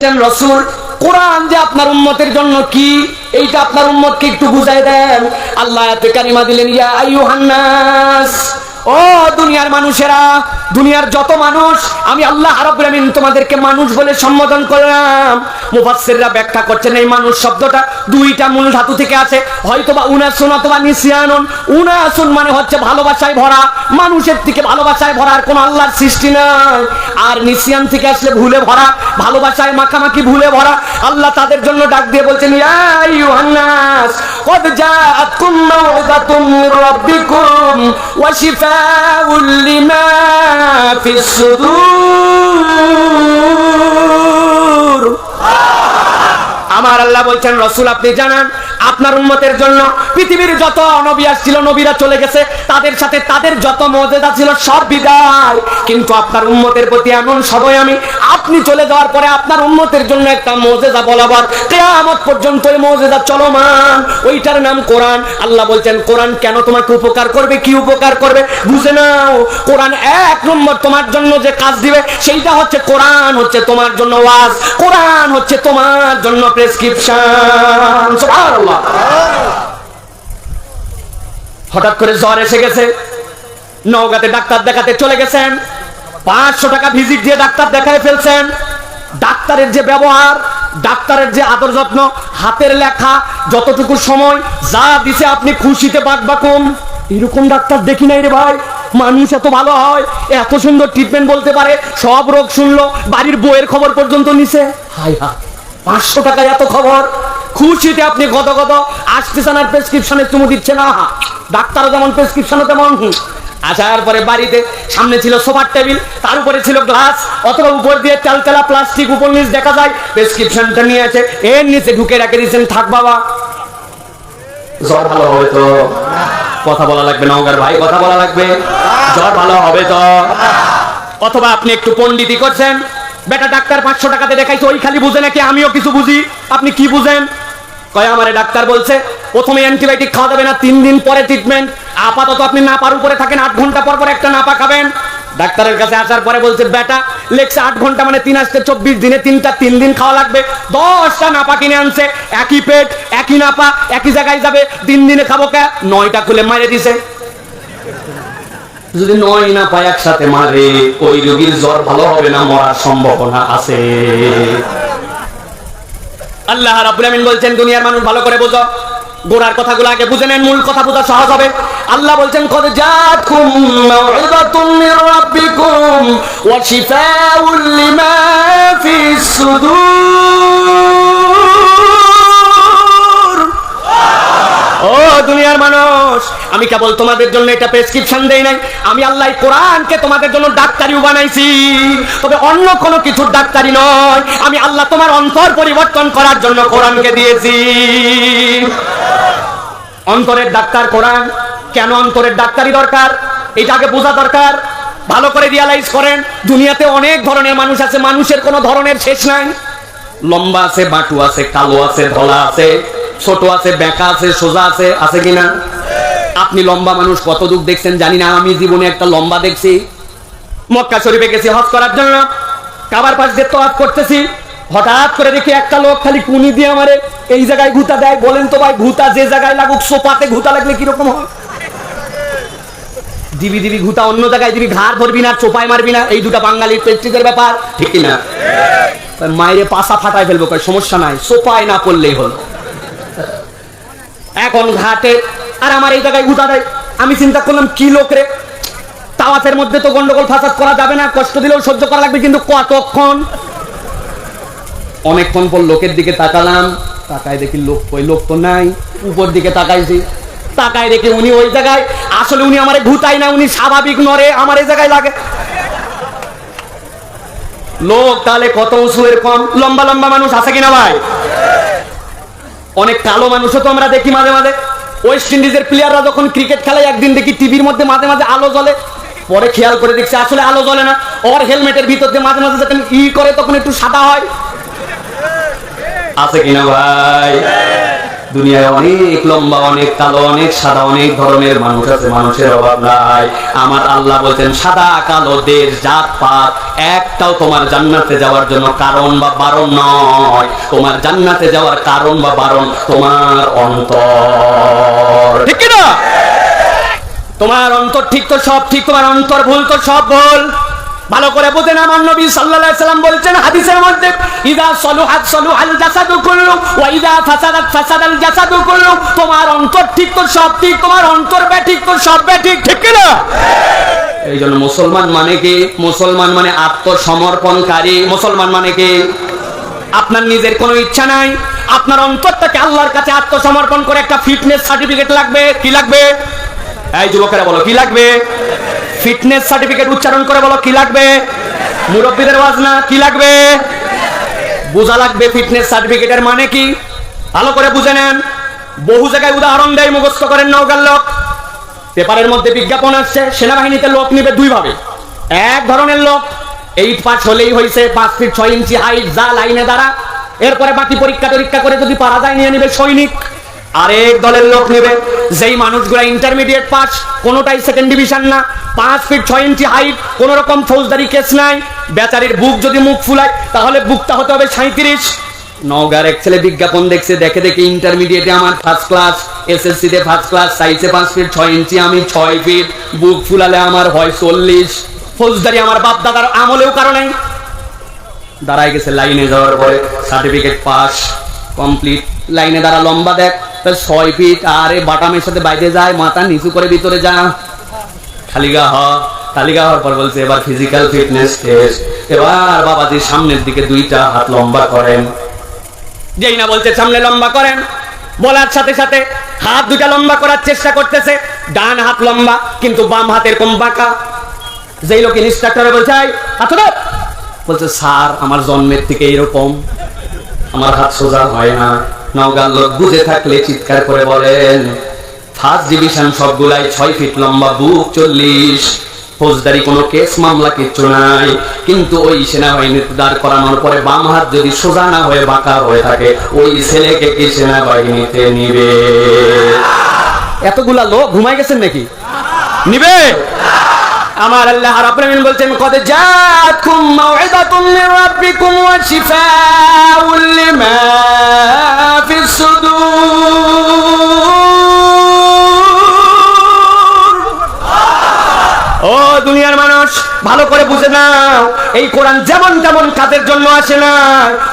রাসূল কোরআন যে আপনার উম্মতের জন্য কি এইটা আপনার উম্মতকে একটু বুঝাই দেন। আল্লাহ আয়াতে কারিমা দিলেন, ইয়া আইয়ুহান নাস, ও দুনিয়ার মানুষেরা, দুনিয়ার যত মানুষ, আমি আল্লাহ রাব্বুল আমিন তোমাদেরকে মানুষ বলে সম্বোধন করলাম। মুফাসসিররা ব্যাখ্যা করছেন এই মানুষ শব্দটা দুইটা মূল ধাতু থেকে আসে, হয়তোবা উনাসুন অথবা নিসিয়ানুন। উনাসুন মানে হচ্ছে ভালোবাসায় ভরা, মানুষের থেকে ভালোবাসায় ভরা আর কোন আল্লাহর সৃষ্টি নাই। আর নিসিয়ান থেকে আসলে ভুলে ভরা, ভালোবাসায় মাখামাখি ভুলে ভরা। আল্লাহ তাদের জন্য ডাক দিয়ে বলছেন, ইয়া আইয়ুহান নাস কদ জাআতকুম মাউযাতুম মির রাব্বিকুম ওয়া শিফাউল লিমা ফিস সুদূর। আমার আল্লাহ বলছেন, রাসূল আপনি জানান আপনার উম্মতের জন্য পৃথিবীর যত নবী আসছিল, নবীরা চলে গেছে, তাদের সাথে তাদের যত মুজিজা ছিল সব বিদায়, কিন্তু আপনার উম্মতের প্রতি এমন সদয় আমি, আপনি চলে যাওয়ার পরে আপনার উম্মতের জন্য একটা মুজিজা বলাবার কিয়ামত পর্যন্ত ওই মুজিজা চলমান, ওইটার নাম কোরআন। আল্লাহ বলছেন, কোরআন কেন তোমাকে উপকার করবে, কি উপকার করবে বুঝে নাও। কোরআন এক নম্বর তোমার জন্য যে কাজ দিবে সেইটা হচ্ছে কোরআন হচ্ছে তোমার জন্য ওয়াজ, কোরআন হচ্ছে তোমার জন্য প্রেসক্রিপশন। সুবহানাল্লাহ। হঠাৎ করে জ্বর এসে গেছে, নওগাঁতে ডাক্তার দেখাতে চলে গেছেন, 500 টাকা ভিজিট দিয়ে ডাক্তার দেখায় ফেলছেন। ডাক্তারের যে ব্যবহার, ডাক্তারের যে আদর যত্ন, হাতের লেখা, যতটুকু সময় যা দিছে আপনি খুশিতে বাকবাকুম, এরকম ডাক্তার দেখি নাই রে ভাই। মানুষ এত ভালো হয়, এত সুন্দর ট্রিটমেন্ট বলতে পারে, সব রোগ শুনলো, বাড়ির বইয়ের খবর পর্যন্ত নিছে। হাই হাই, 500 টাকায় এত খবর, খুশিতে আপনি গদ আসতেছেন আর প্রেসক্রিপশনে চুমু দিচ্ছে না। ডাক্তারও যেমন প্রেসক্রিপশনও তেমন। আসার পরে বাড়িতে সামনে ছিল সোফার টেবিল, তার উপরে ছিল গ্লাস, অথবা উপর দিয়ে তেলতেলা প্লাস্টিক, উপর নিচ দেখা যায়, প্রেসক্রিপশনটা নিয়ে আছে, এর নিচে ঢুকে রেখে দিয়েছেন, থাক বাবা জ্বর ভালো হবে তো। কথা বলা লাগবে না ওগার ভাই, কথা বলা লাগবে, জ্বর ভালো হবে তো। অথবা আপনি একটু পণ্ডিতি করছেন, বেটা ডাক্তার 500 টাকাতে দেখাইছে, ওই খালি বুঝে নাকি আমিও কিছু বুঝি। আপনি কি বুঝেন? কয় আমারে ডাক্তার বলছে প্রথমে অ্যান্টিবায়োটিক খাওয়া যাবে না, 3 দিন পরে ট্রিটমেন্ট। আপাতত আপনি নাপার উপরে থাকেন, 8 ঘন্টা পর পর একটা নাপা খাবেন। ডাক্তারের কাছে আসার পরে বলছে, বেটা লেখছে 8 ঘন্টা মানে 3 আসতে 24 দিনে 3টা 3 দিন খাওয়া লাগবে। 10টা নাপা কিনে আনছে, একই পেট একই নাপা একই জায়গায় যাবে, 3 দিনে খাবো কে? 9টা খুলে মারে দিছে। যদি 9 না পায় একসাথে মারে, ওই রোগীর জ্বর ভালো হবে না, মরার সম্ভাবনা আছে। আল্লাহ রাব্বুল আমিন বলছেন, দুনিয়ার মানুষ ভালো করে বোঝো, গোড়ার কথাগুলো আগে বুঝে নেন, মূল কথা বোঝা সহজ হবে। আল্লাহ বলছেন, কদ জাআতকুম মাউইযাতুম মির রাব্বিকুম ওয়া শিফাউল লিমা ফিস সুদূর। ও দুনিয়ার মানুষ, আমি কেবল তোমাদের জন্য এটা প্রেসক্রিপশন দেই নাই, আমি আল্লাহ কোরআনকে তোমাদের জন্য ডাক্তারিও বানাইছি, তবে অন্য কোনো কিছুর ডাক্তারি নয়। আমি আল্লাহ তোমার অন্তর পরিবর্তন করার জন্য কোরআনকে দিয়েছি। অন্তরের ডাক্তার কোরআন। কেন অন্তরের ডাক্তারি দরকার এটা আগে বোঝা দরকার। ভালো করে রিয়ালাইজ করেন, দুনিয়াতে অনেক ধরনের মানুষ আছে, মানুষের কোনো ধরনের শেষ নাই। লম্বা আছে, বাটু আছে, কালো আছে, ধলা আছে, ছোট আছে, বেঁকা আছে, সোজা আছে, আছে কিনা? আপনি লম্বা মানুষ কত দূর দেখছেন জানি না, আমি জীবনে একটা লম্বা দেখছি। মক্কা শরীফে গেছি হজ করার জন্য, কাবার পাশ দিয়ে তওয়াফ করতেছি, হঠাৎ করে দেখি একটা লোক খালি কুনি দিয়ে আমারে এই জায়গায় ঘুতা দেয়। বলেন তো ভাই, ঘুতা যে জায়গায় লাগুক, সোপাতে ঘুতা লাগলে কিরকম হয়? দিবি দিবি ঘুতা অন্য জায়গায় দিবি, ঘাড় ধরবি না, চোপায় মারবি না, এই দুটা বাঙালির প্রেস্টিজের ব্যাপার, ঠিক না? মায়ের পাশা ফাটায় ফেলবো, সমস্যা নাই, সোপায় না পড়লেই হল। এখন ঘাটে আর আমার এই জায়গায় ঘুতা দেয়। আমি চিন্তা করলাম, কি লোক রে, তাওয়াফের মধ্যে তো গন্ডগোল ফাসাদ করা যাবে না, কষ্ট দিলেও সহ্য করা লাগবে, কিন্তু কতক্ষণ? অনেকক্ষণ পর লোকের দিকে তাকালাম, তাকায় দেখি লোক কই, লোক তো নাই। উপর দিকে তাকাইছি, তাকায় দেখি উনি ওই জায়গায়, আসলে উনি আমারে ঘুতাই না, উনি স্বাভাবিক নরে আমার এই জায়গায় লাগে। লোক তাহলে কত উঁচু, এরকম লম্বা লম্বা মানুষ আছে কিনা ভাই? অনেক কালো মানুষও তো আমরা দেখি মাঝে মাঝে। ওয়েস্ট ইন্ডিজের প্লেয়াররা যখন ক্রিকেট খেলে, একদিন দেখি টিভির মধ্যে মাঝে মাঝে আলো জ্বলে, পরে খেয়াল করে দেখছি আসলে আলো জ্বলে না, ওর হেলমেটের ভিতর দিয়ে মাঝে মাঝে যখন ই করে তখন একটু সাদা হয়। আছে কিনা ভাই? দুনিয়ায় অনেক লম্বা, অনেক কালো, অনেক সাদা, অনেক ধরনের মানুষ আছে, মানুষের অভাব নাই। আমার আল্লাহ বলছেন সাদা কালো দেশ জাত পাত একটাও তোমার জান্নাতে যাওয়ার জন্য কারণ বা বারণ নয়। তোমার জান্নাতে যাওয়ার কারণ বা বারণ তোমার অন্তর, ঠিক কি না? তোমার অন্তর ঠিক তো সব ঠিক, তোমার অন্তর ভুল তো সব ভুল। ভালো করে বুঝেন, আমার নবী সাল্লাল্লাহু আলাইহি সাল্লাম বলছেন হাদিসের মধ্যে, ইযা সলুহাত সলুহাল জাসাদু কুল্লু ওয়া ইযা ফাসাদাত ফাসাদাল জাসাদু কুল্লু। তোমার অন্তর ঠিক তো সব ঠিক, তোমার অন্তর বেঠিক তো সব বেঠিক, ঠিক কি না? এই জন্য মুসলমান মানে কি? মুসলমান মানে আত্মসমর্পণকারী। মুসলমান মানে কি? আপনার নিজের কোনো ইচ্ছা নাই, আপনার অন্তরটাকে আল্লাহর কাছে আত্মসমর্পণ করে একটা ফিটনেস সার্টিফিকেট লাগবে। কি লাগবে? এই যুবকেরা বলো কি লাগবে? ফিটনেস সার্টিফিকেট উচ্চারণ করে বলো কি লাগবে? মুরব্বীদের ওয়াজ না, কি লাগবে? বোঝা লাগবে ফিটনেস সার্টিফিকেটের মানে কি। ভালো করে বুঝে নেন। বহু জায়গায় উদাহরণ দেয়, মুখস্থ করেন নওগাঁর লোক। পেপারের মধ্যে বিজ্ঞাপন আসছে, সেনাবাহিনীতে লোক নিবে দুই ভাবে। এক ধরনের লোক 8 পাস হলেই হয়েছে, 5 ফিট 6 ইঞ্চি হাইট, যা লাইনে দাঁড়া, এরপরে বাকি পরীক্ষা করে যদি পারা যায় নিয়ে নিবে সৈনিক। আরেক দলের লোক নেবে যেই মানুষগুলা ইন্টারমিডিয়েট পাস, কোনোটাই সেকেন্ড ডিভিশন না, 5 ফিট 6 ইঞ্চি হাইট, কোন রকম ফৌজদারি কেস নাই, বেচারির বুক যদি মুখ ফুলায় তাহলে বুকটা হতে হবে 37। নওগাঁর এক ছেলে বিজ্ঞাপন দেখছে, দেখে দেখে ইন্টারমিডিয়েটে আমার ফার্স্ট ক্লাস, এসএসসি তে ফার্স্ট ক্লাস, সাইজে 5 ফিট 6 ইঞ্চি, আমি 6 ফিট, বুক ফুলালে আমার হয় 40। ফৌজদারি আমার বাপ দাদার আমলেও কারণে দাঁড়ায় গেছে। লাইনে যাওয়ার পরে সার্টিফিকেট পাস কমপ্লিট, লাইনে দাঁড়া লম্বা দেখ 6 ফিট, আরে বাটামের সাথে বাইরে যায়, মাথা নিচু করে ভিতরে যা, খালিগা হওয়ার পর বলছে এবার ফিজিক্যাল ফিটনেস টেস্ট। এবার বাবাজির সামনের দিকে 2টা হাত লম্বা করেন। যেই না বলছে সামনে লম্বা করেন, বলার সাথে সাথে হাত 2টা লম্বা করার চেষ্টা করতেছে, ডান হাত লম্বা কিন্তু বাম হাতের কম বাঁকা। যেই লোক ইনস্ট্রাক্টরে বলছে হাত ধর, বলছে স্যার আমার জন্মের থেকে এরকম, আমার হাত সোজা হয় না। নওগাঁর লোক বুঝে থাকলে চিৎকার করে বলেন, ফার্স্ট ডিভিশন সবগুলাই 6 ফিট লম্বা, বুক 40, ফৌজদারি কোনো কেস মামলা কিচ্ছু নাই। কিন্তু ওই সেনাবাহিনীতে দাঁড় করানোর পরে বাম হাত যদি সোজা না হয়ে বাঁকা হয়ে থাকে, ওই ছেলেকে কি সেনাবাহিনীতে নিবে? এতগুলা লোক ঘুমাই গেছেন নাকি? নিবে? আমার আল্লাহ রাব্বুল আলামিন বলছেন, কদ জাআকুম মাউইযাতুম মির রাব্বিকুম ওয়া শিফাউল লিমা ফিস সুদূর। ও দুনিয়ার মানুষ, ভালো করে বুঝে নাও, এই কোরআন যেমন তেমন কাজের জন্য আসে না।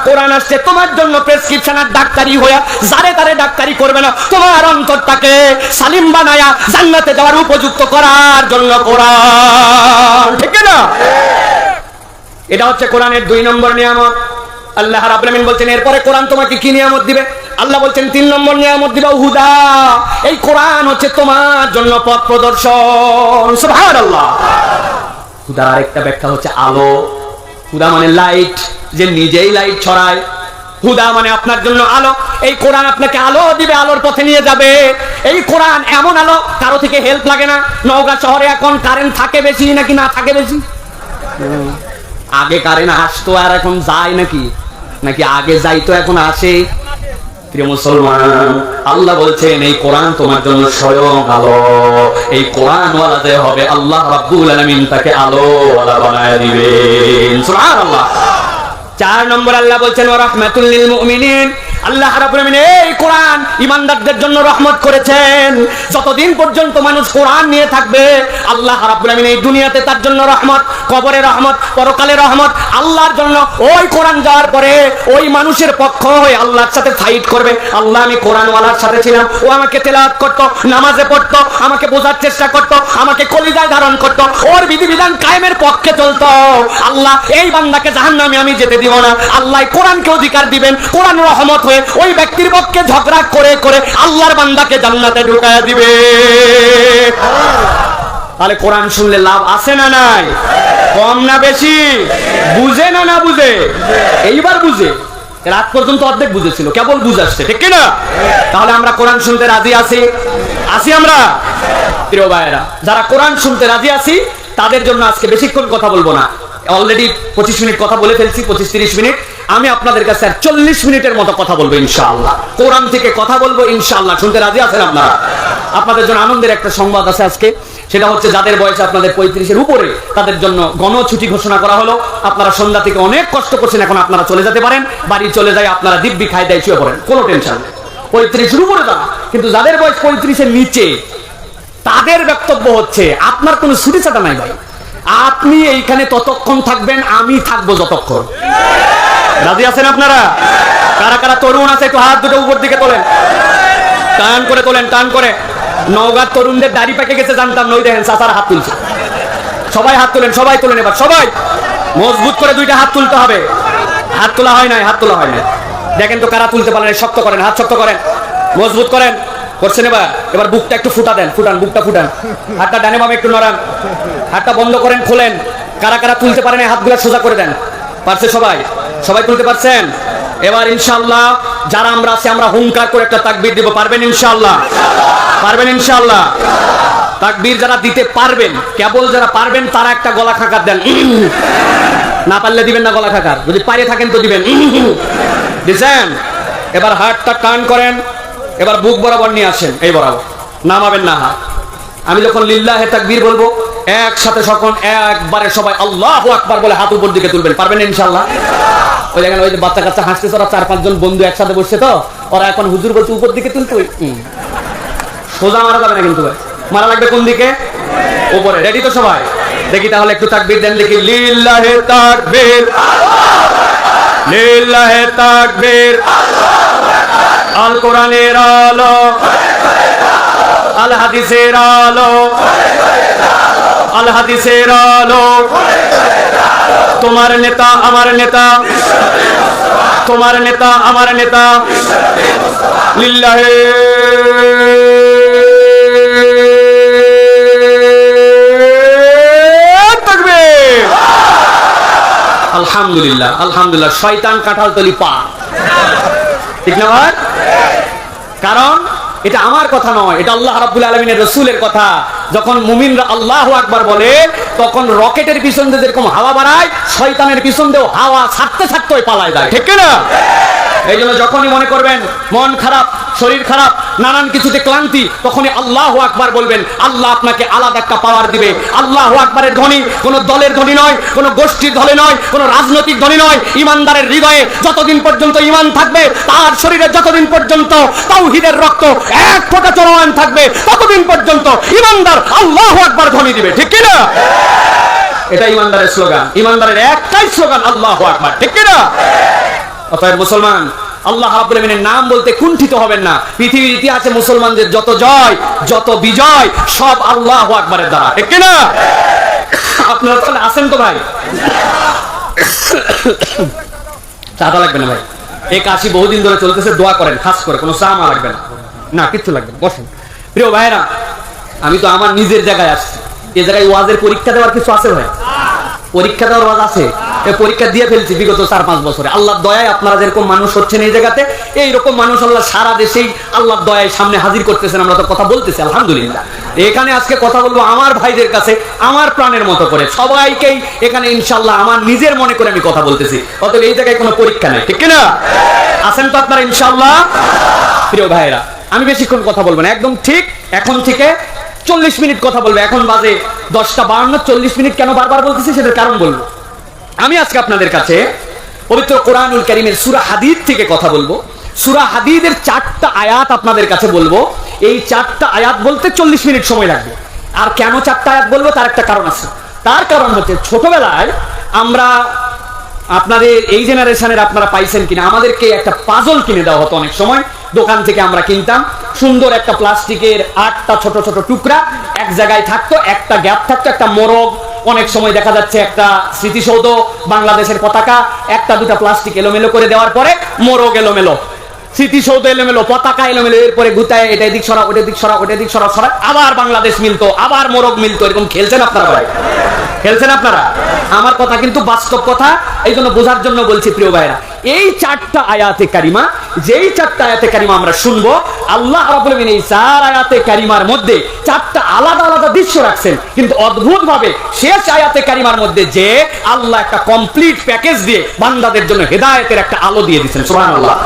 কোরআন আসছে তোমার জন্য প্রেসক্রিপশনের ডাক্তারি হইয়া, যারে তারে ডাক্তারি করবে না, তোমার অন্তরটাকে সালিম বানায়া জান্নাতে যাওয়ার উপযুক্ত করার জন্য কোরআন, ঠিক না? এটা হচ্ছে কোরআনের 2 নম্বর নিয়ামত। আল্লাহ রাব্বুল আলামিন বলছেন এরপরে কোরআন তোমাকে কি নিয়ামত দিবে? আল্লাহ বলছেন 3 নম্বর নিয়ামত দিবে হুদা। এই কোরআন হচ্ছে তোমার জন্য পথ প্রদর্শন। সুবহানাল্লাহ। হুদা আরেকটা ব্যাখ্যা হচ্ছে আলো। হুদা মানে লাইট, যে নিজেই লাইট ছড়ায়। হুদা মানে আপনার জন্য আলো। এই কোরআন আপনাকে আলো দিবে, আলোর পথে নিয়ে যাবে। এই কোরআন এমন আলো, কারো থেকে হেল্প লাগে না। নওগাঁ শহরে এখন কারেন্ট থাকে বেশি নাকি না থাকে বেশি? আগে কারেন্ট আসতো আর এখন যায় নাকি আগে যাইতো এখন আসে? প্রিয় মুসলমান, আল্লাহ বলছেন এই কোরআন তোমার জন্য স্বয়ং আলো। এই কোরআন ওয়ালা যে হবে, আল্লাহ রাব্বুল আলামিন তাকে আলো ওয়ালা বানায় দিবেন। সুবহানাল্লাহ। 4 নম্বর আল্লাহ বলছেন ওয়া রাহমাতুল লিল মুমিনিন। আল্লাহ রাব্বুল আলামিন এই কোরআন ঈমানদারদের জন্য রহমত করেছেন। যতদিন পর্যন্ত মানুষ কোরআন নিয়ে থাকবে, আল্লাহ রাব্বুল আলামিন এই দুনিয়াতে তার জন্য রহমত, কবরে রহমত, পরকালে রহমত। আল্লাহর জন্য ওই কোরআন যাওয়ার পরে ওই মানুষের পক্ষ হয়ে আল্লাহর সাথে ফাইট করবে। আল্লাহ আমি কোরআনওয়ালার সাথে ছিলাম, ও আমাকে তেলাওয়াত করতো, নামাজে পড়তো, আমাকে বোঝার চেষ্টা করতো, আমাকে কলিজায় ধারণ করতো, ওর বিধিবিধান কায়েমের পক্ষে চলতো। আল্লাহ এই বান্দাকে জাহান্নামে আমি যেতে দিব না। আল্লাহ কোরআনকে অধিকার দিবেন, কোরআন রহমত হয়ে ওই ব্যক্তির পক্ষে ঝগড়া করে করে আল্লাহর বান্দাকে জান্নাতে ঢুকায় দিবে। তাহলে কোরআন শুনলে লাভ আছে না নাই? কম না বেশি? বুঝে না বুঝে? এইবার বুঝে। রাত পর্যন্ত অর্ধেক বুঝেছিল, কেবল বুঝাচ্ছে, ঠিক না? তাহলে আমরা কোরআন শুনতে রাজি আছি আমরা? প্রিয় ভাইয়েরা, যারা কোরআন শুনতে রাজি আছি তাদের জন্য আজকে বেশিক্ষণ কথা বলবো না। অলরেডি 25 মিনিট কথা বলে ফেলছি, 25-30 মিনিট। আমি আপনাদের কাছে 40 মিনিটের মতো কথা বলবো ইনশাআল্লাহ, কোরআন থেকে কথা বলবো ইনশাআল্লাহ। শুনতে রাজি আছেন আপনারা? আপনাদের জন্য আনন্দের একটা সংবাদ আছে আজকে, সেটা হচ্ছে যাদের বয়স আপনাদের 35-এর উপরে তাদের জন্য গণছুটি ঘোষণা করা হলো। আপনারা সন্ধ্যা থেকে অনেক কষ্ট করছেন, এখন আপনারা চলে যেতে পারেন, বাড়ি চলে যায়, আপনারা দিব্যি খাই দায় শুয়ে পড়েন, কোনো টেনশন নেই। 35-এর উপরে তারা, কিন্তু যাদের বয়স 35-এর নিচে তাদের বক্তব্য হচ্ছে আপনার কোনো ছুটি ছাটা নাই ভাই, আপনি এইখানে ততক্ষণ থাকবেন, আমি থাকবো যতক্ষণ। রাজি আছেন আপনারা? কারা কারা তরুণ আছে একটু হাত দুটো উপর দিকে তোলেন, টান করে তোলেন, টান করে। নওগাঁর তরুণদের দাড়ি পেকে গেছে জানতাম, নই দেখেন চাচার হাত তুলছে। সবাই হাত তোলেন, সবাই তোলেন, এবার সবাই মজবুত করে দুইটা হাত তুলতে হবে। হাত তোলা হয় নাই, হাত তোলা হয় নাই, দেখেন তো কারা তুলতে পারেন, শক্ত করেন, হাত শক্ত করেন, মজবুত করেন। করছেন? এবার বুকটা একটু ফুটা দেন, ফুটান, বুকটা ফুটান, হাতটা ডানে বামে একটু নড়ান, হাতটা বন্ধ করেন, খোলেন। কারা কারা তুলতে পারেন হাতগুলো সোজা করে দেন। পারছে সবাই? সবাই তুলতে পারছেন? এবার ইনশাআল্লাহ যারা আমরা আছি আমরা হুঙ্কার করে একটা তাকবীর দিব, পারবেন ইনশাআল্লাহ? পারবেন ইনশাআল্লাহ? তাকবীর যারা দিতে পারবেন, কেবল যারা পারবেন তারা একটা গলা খাকার দেন, না পারলে দিবেন না গলা খাকার, যদি পারে থাকেন তো দিবেন। দিছেন? এবার হাতটা টান করেন, এবার বুক বরাবর নিয়ে আসেন, এই বরাবর, নামাবেন না হাত। আমি যখন লিল্লাহে তাকবীর বলবো একসাথে সকল একবারে সবাই আল্লাহু আকবার বলে হাত উপর দিকে তুলবেন, পারবেন ইনশাআল্লাহ? ওই দেখেন ওই যে বাচ্চা কাচ্চা হাসতেছে, ওরা 4-5 জন বন্ধু একসাথে বসছে, তো ওরা এখন হুজুর বলছে উপর দিকে তুলতে, সোজা মারা যাবে না কিন্তু ভাই, মারা লাগবে কোন দিকে? উপরে। রেডি তো সবাই? দেখি তাহলে একটু তাকবীর দেন দেখি। লিল্লাহে তাকবীর, লিল্লাহে তাকবীর, আল কোরআনের আলো, আল হাদিসের আলো, আল হাদিসের আলো, তোমার নেতা আমার নেতা, তোমার নেতা আমার নেতা, লিল্লাহে তাকবীর। আলহামদুলিল্লাহ, আলহামদুলিল্লাহ। শয়তান কাঁঠালতলি পা, ঠিক না ভাই? কারণ এটা আমার কথা নয়, এটা আল্লাহ রাব্বুল আলামিনের রাসূলের কথা। যখন মুমিনরা আল্লাহু আকবার বলে তখন রকেটের পিছন দিয়ে যেরকম হাওয়া বাড়ায়, শয়তানের পিছন দিয়েও হাওয়া ছাড়তে ছাড়তে পালায় যায়, ঠিক না? এই জন্য যখনই মনে করবেন মন খারাপ, শরীর খারাপ, নানান কিছুতে ক্লান্তি, তখনই আল্লাহু আকবার বলবেন, আল্লাহ আপনাকে আলাদা একটা পাওয়ার দিবে। আল্লাহু আকবারের ধ্বনি কোন দলের ধ্বনি নয়, কোন গোষ্ঠীর ধ্বনি নয়, কোন রাজনৈতিক ধ্বনি নয়। ইমানদারের হৃদয়ে যতদিন পর্যন্ত ঈমান থাকবে, তার শরীরে যতদিন পর্যন্ত তাওহীদের রক্ত এক ফোঁটা চলমান থাকবে, ততদিন পর্যন্ত ঈমানদার আল্লাহু আকবার ধ্বনি দিবে, ঠিক কি না? এটা ঈমানদারের স্লোগান, ঈমানদারের একটাই স্লোগান আল্লাহু আকবার, ঠিক কি না? অতএব মুসলমান, আল্লাহ রাব্বুল আমিনের নাম বলতে কুণ্ঠিত হবেন না। পৃথিবীর ইতিহাসে মুসলমানদের যত জয়, যত বিজয়, সব আল্লাহু আকবারের দ্বারা, ঠিক কি না? আপনারা তাহলে আছেন তো ভাই? চাঁদা লাগবে না ভাই, এই কাশি বহুদিন ধরে চলতেছে, দোয়া করেন খাস করে, কোনো চা মা লাগবে না, না কিচ্ছু লাগবে না, বসেন। প্রিয় ভাইরা, আমি তো আমার নিজের জায়গায় আসছি, এই জায়গায় ওয়াজের পরীক্ষা দেওয়ার কিছু আছে ভাই? পরীক্ষা দেওয়ার ওয়াজ আছে? পরীক্ষা দিয়ে ফেলছি বিগত 4-5 বছরে। আল্লাহর দয়ায় আপনারা যেরকম মানুষ হচ্ছেন এই জায়গাতে, এইরকম মানুষ আল্লাহ সারা দেশেই আল্লাহর দয়ায় সামনে হাজির করতেছেন। আমরা তো কথা বলতেছি আলহামদুলিল্লাহ। এখানে আজকে কথা বলবো আমার ভাইদের কাছে আমার প্রাণের মতো করে, সবাইকেই এখানে ইনশাআল্লাহ আমার নিজের মনে করে আমি কথা বলতেছি। অতএব এই জায়গায় কোনো পরীক্ষা নেই, ঠিক না? আছেন তো আপনারা ইনশাআল্লাহ? প্রিয় ভাইরা, আমি বেশিক্ষণ কথা বলবো না, একদম ঠিক এখন থেকে 40 মিনিট কথা বলবো। এখন বাজে 10:52, 40 মিনিট কেন বারবার বলতেছি সেটার কারণ বলবো। আমি আজকে আপনাদের কাছে পবিত্র কোরআনুল কারীমের সূরা হাদীদ থেকে কথা বলবো। সূরা হাদীদের 4টা আয়াত আপনাদের কাছে বলবো। এই 4টা আয়াত বলতে 40 মিনিট সময় লাগবে। আর কেন 4টা আয়াত বলবো তার একটা কারণ আছে। তার কারণ হচ্ছে ছোটবেলায় আমরা, আপনাদের এই জেনারেশনের আপনারা পাইছেন কিনা, আমাদেরকে একটা পাজল কিনে দেওয়া হতো অনেক সময়, দোকান থেকে আমরা কিনতাম। সুন্দর একটা প্লাস্টিকের 8টা ছোট ছোট টুকরা এক জায়গায় থাকতো, একটা গ্যাপ থাকতো, একটা মোরগ, অনেক সময় দেখা যাচ্ছে একটা স্মৃতিসৌধ, বাংলাদেশের পতাকা, 1টা 2টা প্লাস্টিক এলোমেলো করে দেওয়ার পরে মোরগ এলোমেলো, স্মৃতিসৌধ এলোমেলো, পতাকা এলোমেলো, এরপরে গুতায় এটা এদিক সরা, ওটা দিক সরা, ওটা দিক সরা, সরা, আবার বাংলাদেশ মিলতো, আবার মোরগ মিলতো। এরকম খেলছেন আপনারা ভাই? খেলছেন আপনারা? আমার কথা কিন্তু বাস্তব কথা, এই জন্য বোঝার জন্য বলছি প্রিয় ভাইরা। এই চারটা আয়াতে কারিমা, যেই চারটা আয়াতে কারিমা আমরা শুনবো, আল্লাহ রাব্বুল আলামিন এই চার আয়াতে কারিমার মধ্যে চারটা আলাদা আলাদা দৃশ্য রাখছেন, কিন্তু অদ্ভুত ভাবে শেষ আয়াতে কারিমার মধ্যে যে আল্লাহ একটা কমপ্লিট প্যাকেজ দিয়ে বান্দাদের জন্য হেদায়েতের একটা আলো দিয়ে দিয়েছেন। সুবহানাল্লাহ।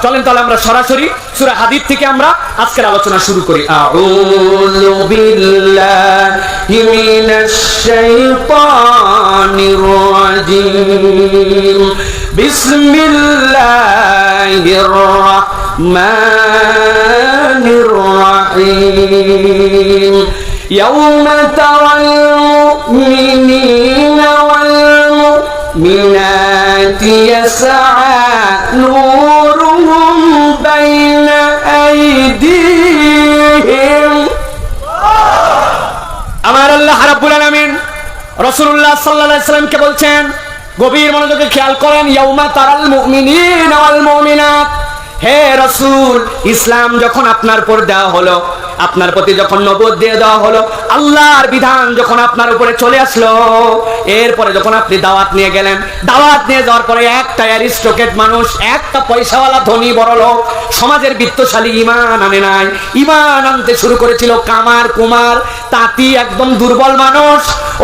চলেন তাহলে আমরা সরাসরি সূরা হাদীদ থেকে আমরা আজকের আলোচনা শুরু করি। আউযু বিল্লাহি মিনাশ শাইতানির রাজীম। বিসমিল্লাহির রাহমানির রাহিম। ইয়াওমা তারাল মুমিনিনা ওয়াল মুমিনাতি ইয়াসআ নূরুহুম বাইনা আইদিহিম। আমার আল্লাহ রাব্বুল আলামিন রাসূলুল্লাহ সাল্লাল্লাহু আলাইহি সাল্লামকে বলছেন, গভীর মনোযোগে খেয়াল করেন, ইয়াউমা তারাল মুমিনিনা ওয়াল মুমিনাত। হে রাসূল, ইসলাম যখন আপনার উপর দেওয়া হলো, আপনার প্রতি যখন নবুয়ত দিয়ে দেওয়া হলো, আল্লাহর বিধান যখন আপনার উপরে চলে আসলো, এরপরে যখন আপনি দাওয়াত নিয়ে গেলেন, দাওয়াত নিয়ে যাওয়ার পরে একটা অ্যারিস্টোক্রেট মানুষ, একটা পয়সাওয়ালা ধনী বড় লোক, সমাজের বিত্তশালী ঈমান আনে নাই। ঈমান আনতে শুরু করেছিল কামার কুমার তাঁতি, একদম দুর্বল মানুষ।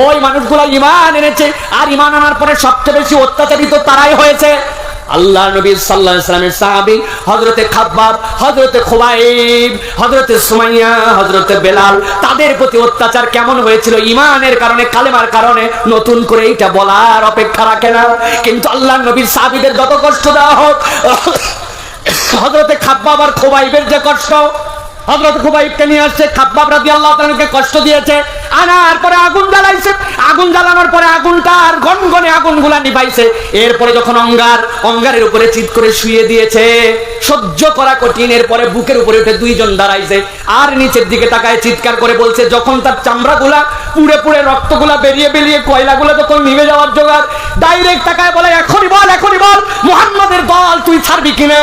ওই মানুষগুলো ঈমান এনেছে, আর ঈমান আনার পরে সবচেয়ে বেশি অত্যাচারিত তারাই হয়েছে। আল্লাহ নবী সাল্লাল্লাহু আলাইহি ওয়াসাল্লামের সাহাবী হযরতে খাব্বাব, হযরতে খুবাইব, হযরতে সুমাইয়া, হযরতে বেলাল, তাদের প্রতি অত্যাচার কেমন হয়েছিল ঈমানের কারণে, কালেমার কারণে, নতুন করে এটা বলার অপেক্ষা রাখে না। কিন্তু আল্লাহ নবীর সাহাবীদের যত কষ্ট দেওয়া হোক, হযরতে খাব্বাব আর খুবাইবের যে কষ্ট, হযরত খুবাইবকে নিয়ে আসছে, খাব্বাব রাদিয়াল্লাহু তাআলাকে কষ্ট দিয়েছে, আনার পরে আগুন জ্বালাইছে, আগুন জ্বালানোর পরে আগুনটার গনগনে আগুনগুলা নিভাইছে। এরপরে যখন অঙ্গারের উপরে চিৎ করে শুয়ে দিয়েছে, সহ্য করা কঠিন, এরপরে বুকের উপরে উঠে দুইজন দাঁড়াইছে, আর নিচের দিকে তাকায় চিৎকার করে বলছে, যখন তার চামড়াগুলা পুড়ে পুড়ে রক্তগুলা বেরিয়ে বেরিয়ে কয়লাগুলা যখন নিভে যাওয়ার জোগাড়, ডাইরেক্ট তাকায় বলে, এখনই বল, এখনই বল, মুহাম্মাদের দল তুই ছাড়বি কিনা।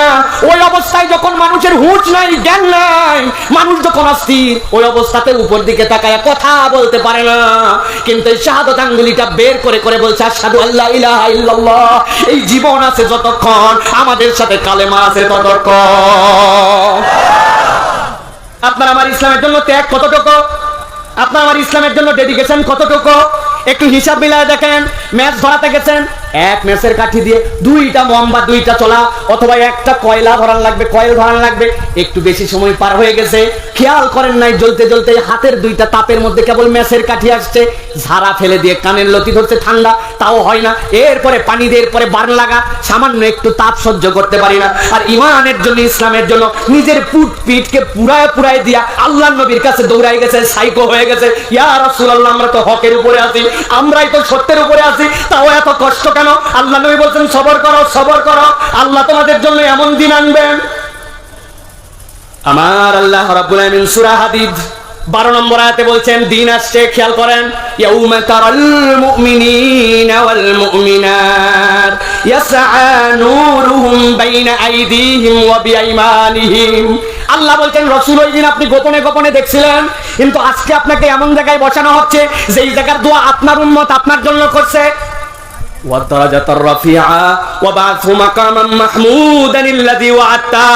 ওই অবস্থায় যখন মানুষের হুঁশ নাই, জ্ঞান নাই, মানুষ যখন অস্থির, ওই অবস্থাতে উপর দিকে তাকায় কথা বলতে পারে না, কিন্তু এই শাহাদাত আঙ্গুলিটা বের করে করে বলছে, আশহাদু আল্লা ইলাহা ইল্লাল্লাহ। এই জীবন আছে যতক্ষণ, আমাদের সাথে কালেমা আছে ততক্ষণ। আপনার আমার ইসলামের জন্য ত্যাগ কতটুকু, আপনার আমার ইসলামের জন্য ডেডিকেশন কতটুকু, একটু হিসাব মিলায় দেখেন। ম্যাচ ধরাতে গেছেন, এক ম্যাচের কাঠি দিয়ে দুইটা মোমবা, দুইটা চলা, অথবা একটা কয়লা ধরান লাগবে, কয়েল ধরান লাগবে, একটু বেশি সময় পার হয়ে গেছে, খেয়াল করেন নাই, জ্বলতে জ্বলতে হাতের দুইটা তাপের মধ্যে কেবল ম্যাচের কাঠি আসছে, ঝাড়া ফেলে দিয়ে কানের লতি ধরছে, ঠান্ডা তাও হয় না, এরপরে পানি দিয়ে এরপরে বার্ন লাগা, সামান্য একটু তাপ সহ্য করতে পারি না। আর ঈমানের জন্য, ইসলামের জন্য নিজের পিঠকে পুরায় পুরায় দিয়া আল্লাহর নবীর কাছে দৌড়াই গেছে, সাইকো হয়ে গেছে, ইয়া রাসূলুল্লাহ, আমরা তো হকের উপরে আছি, আমরাই তো সত্যের উপরে আছি, তাও এত কষ্ট কেন? আল্লাহ নবী বলছেন, সবর করো, সবর করো, আল্লাহ তোমাদের জন্য এমন দিন আনবেন। আমার আল্লাহ রাব্বুল আলামিন সূরা হাদীদ 12 নম্বর আয়াতে বলছেন, দিন আসছে, খেয়াল করেন, ইয়াউমা তারাল মুমিনিনা ওয়াল মুমিনাত ইয়াসআ নূরুহুম বাইনা আইদিহিম ওয়া বিআইমানিহিম। আল্লাহ বলছেন, রাসূল, ওই দিন আপনি গোপনে গোপনে দেখছিলেন, কিন্তু আজকে আপনাকে এমন জায়গায় বসানো হচ্ছে যেই জায়গার দোয়া আপনার উম্মত আপনার জন্য করছে। والدرجة الرفيعة وبعث مقاما محمودا الذي وعدته।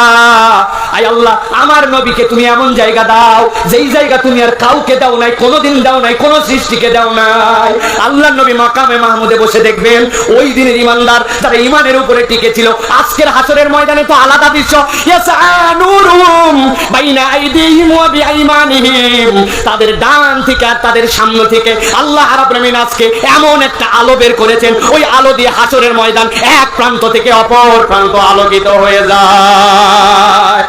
আয় আল্লাহ, আমার নবীকে তুমি এমন জায়গা দাও যেই জায়গা তুমি আর কাউকে দাও নাই, কোনোদিন দাও নাই, কোন সৃষ্টিকে দাও নাই। আল্লাহর নবী মাকামে মাহমুদে বসে দেখবেন ওই দিনের ঈমানদার যারা ঈমানের উপরে টিকে ছিল। আজকের হাসরের ময়দানে তো আলাদা দৃশ্য, ইয়াসআনুরুহুম বাইনা আইদিহিম ওয়া বিআইমানিহিম, তাদের ডান থেকে আর তাদের সামনে থেকে আল্লাহ রাব্বুল আলামিন আজকে এমন একটা আলো বের করেছেন, ওই আলো দিয়ে হাসরের ময়দান এক প্রান্ত থেকে অপর প্রান্ত আলোকিত হয়ে যায়।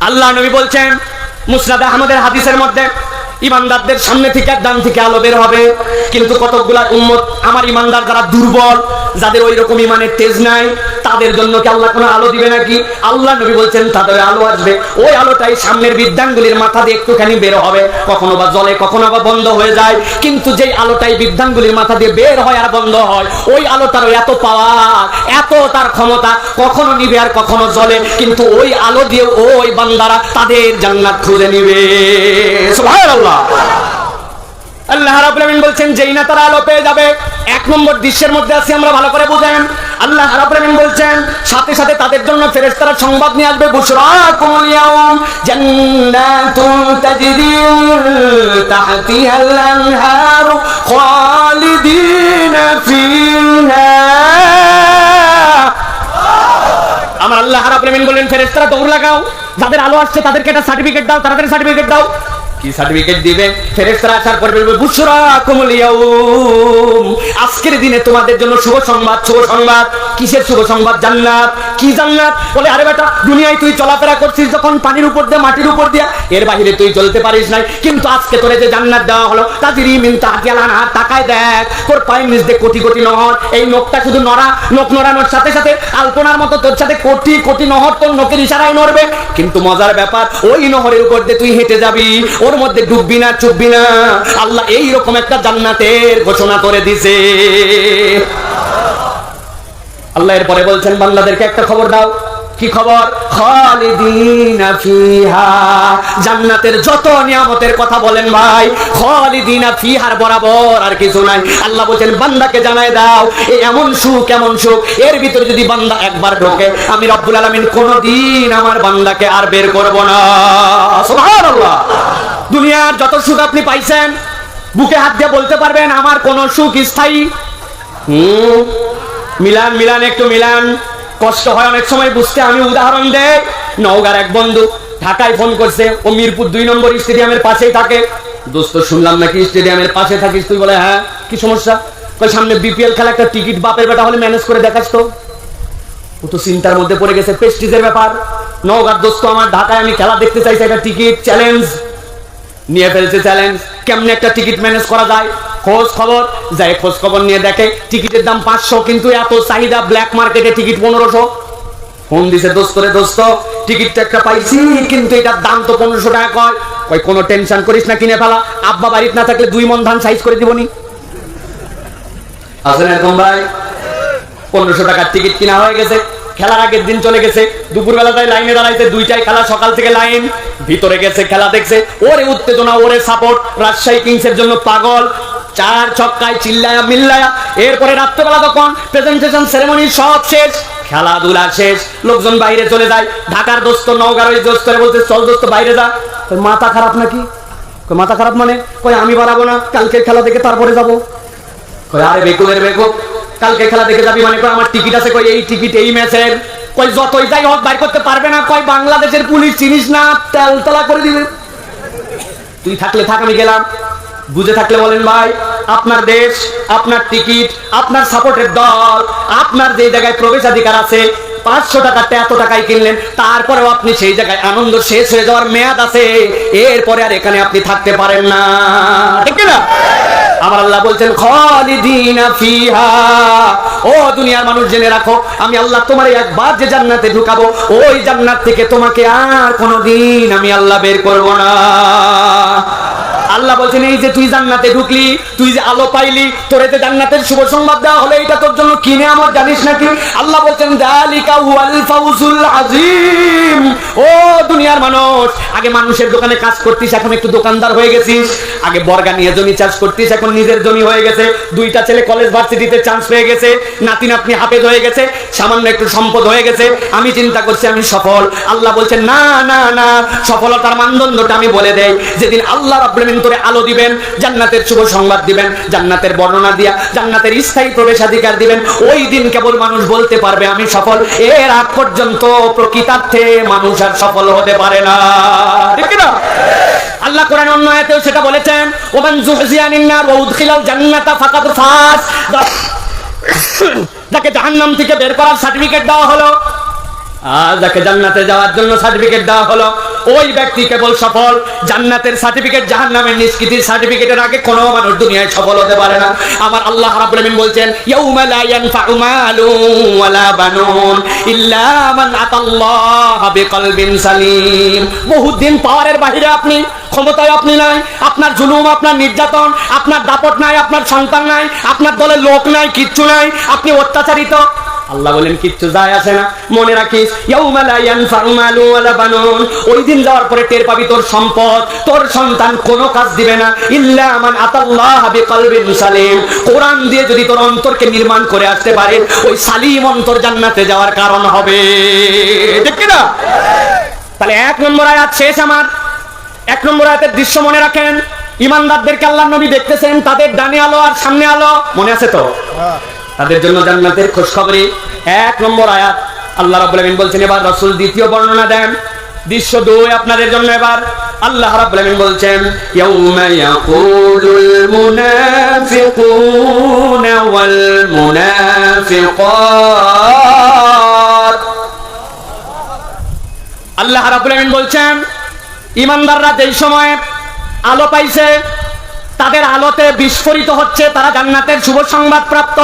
আল্লাহ নবী বলছেন মুসনাদ আহমদের হাদিসের মধ্যে, ইমানদারদের সামনে থেকে আর ডান থেকে আলো বের হবে, কিন্তু কতগুলা উম্মত আমার ইমানদার যারা দুর্বল, যাদের ওই রকম ইমানের তেজ নাই, তাদের জন্য কি আল্লাহ কোনো আলো দিবে নাকি? আল্লাহ নবী বলছেন তাদের আলো আসবে, ওই আলোটাই সামনের বৃদ্ধাঙ্গুলির মাথা দিয়ে একটুখানি বের হবে, কখনো বা জ্বলে, কখনো বা বন্ধ হয়ে যায়, কিন্তু যেই আলোটাই বৃদ্ধাঙ্গুলির মাথা দিয়ে বের হয় আর বন্ধ হয়, ওই আলোটারও এত পাওয়ার, এত তার ক্ষমতা, কখনো নিবে আর কখনো জ্বলে, কিন্তু ওই আলো দিয়ে ওই বান্দারা তাদের জান্নাত খুঁজে নিবে। সুবহানাল্লাহ। আল্লাহ রাব্বুল আলামিন বলছেন যেই না তারা আলো পেয়ে যাবে, এক নম্বর দৃশ্যের মধ্যে আছি আমরা, ভালো করে বুঝেন। আল্লাহ রাব্বুল আলামিন বলছেন সাথে সাথে তাদের জন্য ফেরেশতারা সংবাদ নিয়ে আসবে, বুশরাকুমুল ইয়াউম জান্নাতুন তাজরি তাহতিহাল আনহারু খালিদিনা ফিহা। আমার আল্লাহ রাব্বুল আলামিন বলেন ফেরেশতারা দৌড় লাগাও, যাদের আলো আসছে তাদেরকে একটা সার্টিফিকেট দাও, তাড়াতাড়ি সার্টিফিকেট দাও। কি সার্টিফিকেট দিবে? ফেরেশতারা আসার পর বলবে বুশরাকুমুল ইয়াউম, আজকের দিনে তোমাদের জন্য শুভ সংবাদ। শুভ সংবাদ কিসের শুভ সংবাদ? জান্নাত। কি জান্নাত? বলে আরে বেটা, দুনিয়ায় তুই চলাফেরা করছিস যখন পানির উপর দিয়ে, মাটির উপর দিয়ে, এর বাইরে তুই চলতে পারিস নাই, কিন্তু আজকে তোরে যে জান্নাত দেওয়া হলো তাজরি মিন তাহতিহাল আনহার, তাকায় দেখ তোর পায়ের নিচ দিয়ে কোটি কোটি নহর, এই নখটা শুধু নড়া, নখ নড়ানোর সাথে সাথে আলপনার মতো তোর সাথে কোটি কোটি নহর তোর নখের ইশারায় নড়বে, কিন্তু মজার ব্যাপার ওই নহরের উপর দিয়ে তুই হেঁটে যাবি, ওর মধ্যে ডুববি না, চুববি না। আল্লাহ এই রকম একটা জান্নাতের ঘোষণা করে দিয়েছে। আল্লাহ এর পরে বলছেন বান্দাদেরকে একটা খবর দাও। কি খবর? খালিদিনা ফিহা, জান্নাতের যত নিয়ামতের কথা বলেন ভাই, খালিদিনা ফিহার বরাবর আর কিছু নাই। আল্লাহ বলেন বান্দাকে জানায় দাও এই এমন সুখ, এমন সুখ, এর ভিতরে যদি বান্দা একবার ঢোকে আমি রব্বুল আলামিন কোনদিন আমার বান্দাকে আর বের করব না। সুবহানাল্লাহ। দুনিয়ার যত সুখ আপনি পাইছেন বুকে হাত দিয়ে বলতে পারবেন আমার কোন সুখ স্থায়ী? মিলান মিলান, একটু মিলান। কষ্ট হয় অনেক সময় বুঝতে। আমি উদাহরণ দেই, নওগাঁর এক বন্ধু ঢাকায় ফোন করছে, ও মিরপুর 2 নম্বর স্টেডিয়ামের পাশেই থাকে। দোস্ত শুনলাম নাকি স্টেডিয়ামের পাশে থাকিস তুই? বলে হ্যাঁ। কি সমস্যা? সামনে বিপিএল খেলা, একটা টিকিট বাপের বেটা হলে ম্যানেজ করে দেখাস তো। ও তো চিন্তার মধ্যে পড়ে গেছে, প্রেস্টিজের ব্যাপার। নওগাঁর দোস্ত আমার, ঢাকায় আমি খেলা দেখতে চাইছি, একটা টিকিট চ্যালেঞ্জ নিয়ে ফেলছে। চ্যালেঞ্জ কেমনে একটা টিকিট ম্যানেজ করা যায়? খোঁজ খবর যায়, খোঁজ খবর নিয়ে দেখে টিকিটের দাম 500, কিন্তু এত চাহিদা, ব্ল্যাক মার্কেটে টিকিট 1500। ফোন দিছে দোস্ত রে, দোস্ত টিকিটটা একটা পাইছি, কিন্তু এটার দাম তো 1500 টাকা। কয় কোনো টেনশন করিস না, কিনে ফেলা। আব্বা বাড়িতে না থাকলে 2 মণ ধান সাইজ করে দিবনি। আসেন এরকম ভাই, 1500 টাকার টিকিট কিনা হয়ে গেছে। খেলার আগের দিন চলে গেছে, দুপুরবেলা তাই লাইনে দাঁড়াইছে, 2টায় খেলা, সকাল থেকে লাইন, ভিতরে গেছে, খেলা দেখছে। ওরে উত্তেজনা, ওরে সাপোর্ট, রাজশাহী কিংসের জন্য পাগল, 4 ছক্কায় চিল্লায়া মিল্লায়া। এরপরে রাত্রেবেলা তখন প্রেজেন্টেশন সেরেমনি সব শেষ, খেলাধুলা শেষ, লোকজন বাইরে চলে যায়। ঢাকার দোস্ত নওগাঁর ওই দোস্তরে বলছে চল দোস্ত বাইরে যা। মাথা খারাপ নাকি? মাথা খারাপ মানে? কই আমি বাড়াবো না, কালকে খেলা দেখে তারপরে যাবো। কই আরে বেকুবের বেকুব, কালকে খেলা দেখে যাবি মানে? কই আমার টিকিট আছে। কই এই টিকিট এই ম্যাচের। কই যতই যাই হোক বাইর করতে পারবে না। কই বাংলাদেশের পুলিশ চিনিস না, তেলতলা করে দিবে। তুই থাকলে থাক, আমি গেলাম। বুঝে থাকলে বলেন ভাই, আপনার দেশ, আপনার টিকিট, আপনার সাপোর্টের দল, আপনার যে জায়গায় প্রবেশাধিকার আছে, 500 টাকাটা এত টাকায় কিনলেন, তারপরেও আপনি সেই জায়গায় আনন্দ শেষ হয়ে যাওয়ার মেয়াদ আছে, এরপরে আর এখানে আপনি থাকতে পারেন না, ঠিক না? আমার আল্লাহ বলছেন খালিদিনা ফিহা, ও দুনিয়ার মানুষ জেনে রাখো, আমি আল্লাহ তোমার একবার যে জান্নাতে ঢুকাবো, ওই জান্নাত থেকে তোমাকে আর কোনোদিন আমি আল্লাহ বের করব না। আল্লাহ বলছেন এই যে তুই জান্নাতে ঢুকলি, তুই যে আলো পাইলি, তোরে যে জান্নাতের শুভ সংবাদ দেওয়া হলো, এটা তোর জন্য কিনে আমার জানিস নাকি? আল্লাহ বলছেন যালিকা ওয়াল ফাউজুল আযীম। ও দুনিয়ার মানুষ, আগে মানুষের দোকানে কাজ করতিস, এখন একটু দোকানদার হয়ে গেছিস। আগে বর্গা নিয়ে জমি চাষ করতিস, এখন নিজের জমি হয়ে গেছে। 2টা ছেলে কলেজ ভার্সিটিতে চান্স পেয়ে গেছে, নাতি নাতনি হাফেজ হয়ে গেছে, সামান্য একটু সম্পদ হয়ে গেছে। আমি চিন্তা করছি আমি সফল। আল্লাহ বলছেন না না না, সফলতার মানদণ্ডটা আমি বলে দেই। যেদিন আল্লাহ রাব্বুল আলামিন তোরে আলো দিবেন, জান্নাতের শুভ সংবাদ দিবেন, জান্নাতের বর্ণনা দিয়া জান্নাতের স্থায়ী প্রবেশাধিকার দিবেন, ওই দিন কেবল মানুষ বলতে পারবে আমি সফল। এর আগ পর্যন্ত প্রকৃতার্থে মানুষ আর সফল হতে পারে না, ঠিক কি না? আল্লাহ কোরআন অন্য আয়াতেও সেটা বলেছেন, ওমান যুহজিয়া আনিন নার ওয়া উদখিলাল জান্নাতা ফাকাদ ফাজ। যাকে জাহান্নাম থেকে বের করার সার্টিফিকেট দেওয়া হলো, আর যাকে জান্নাতে যাওয়ার জন্য সার্টিফিকেট দেওয়া হলো, ওই ব্যক্তি কেবল সফল। জান্নাতের সার্টিফিকেট, জাহান্নামের নিষ্কৃতির সার্টিফিকেটের আগে কোনো মানুষ দুনিয়ায় সফল হতে পারে না। আমার আল্লাহ রাব্বুল আলামিন বলছেন ইয়াউমা লা ইয়ানফাউ মালুন ওয়ালা বানুন ইল্লা মান আতাল্লাহা বিকলবিন সালিম। বহুত দিন পাওয়ারের বাইরে আপনি, ক্ষমতায় আপনি নাই, আপনার জুলুম, আপনার নির্যাতন, আপনার দাপট নাই, আপনার সন্তান নাই, আপনার দলের লোক নাই, কিচ্ছু নাই, আপনি অত্যাচারিত। আল্লাহ বলেন কিচ্ছু যায় আসে না, মনে রাখিস ইয়াউমা লা ইয়ানফাউ মালু ওয়ালা বানুন, ওই দিন যাওয়ার পরে টের পাবি তোর সম্পদ, তোর সন্তান কোনো কাজ দিবে না, ইল্লা মান আতাল্লাহ বিকলবিন সালিম। কোরআন দিয়ে যদি তোর অন্তরকে নির্মাণ করে আসতে পারে, ওই সালিম অন্তর জান্নাতে যাওয়ার কারণ হবে, ঠিক কি না? তাহলে 1 নম্বর আয়াত শেষ আমার। 1 নম্বর আয়াতের দৃশ্য মনে রাখেন, ইমানদারদেরকে আল্লাহর নবী দেখতেছেন, তাদের ডানে আলো আর সামনে আলো, মনে আছে তো? তাদের জন্য জান্নাতের খুশখবরি। 1 নম্বর আয়াত। আল্লাহ রাব্বুল আলামিন বলছেন এবার রাসূল দ্বিতীয় বর্ণনা দেন। দৃশ্য 2 আপনাদের জন্য এবার আল্লাহ রাব্বুল আলামিন বলছেন ইয়াউমা ইয়াকুলুল মুনাফিকুনা ওয়াল মুনাফিকাত। আল্লাহ রাব্বুল আলামিন বলছেন ইমানদাররা যেই সময় আলো পাইছে, তাদের আলোতে বিস্ফোরিত হচ্ছে, তারা জান্নাতের শুভ সংবাদ প্রাপ্ত,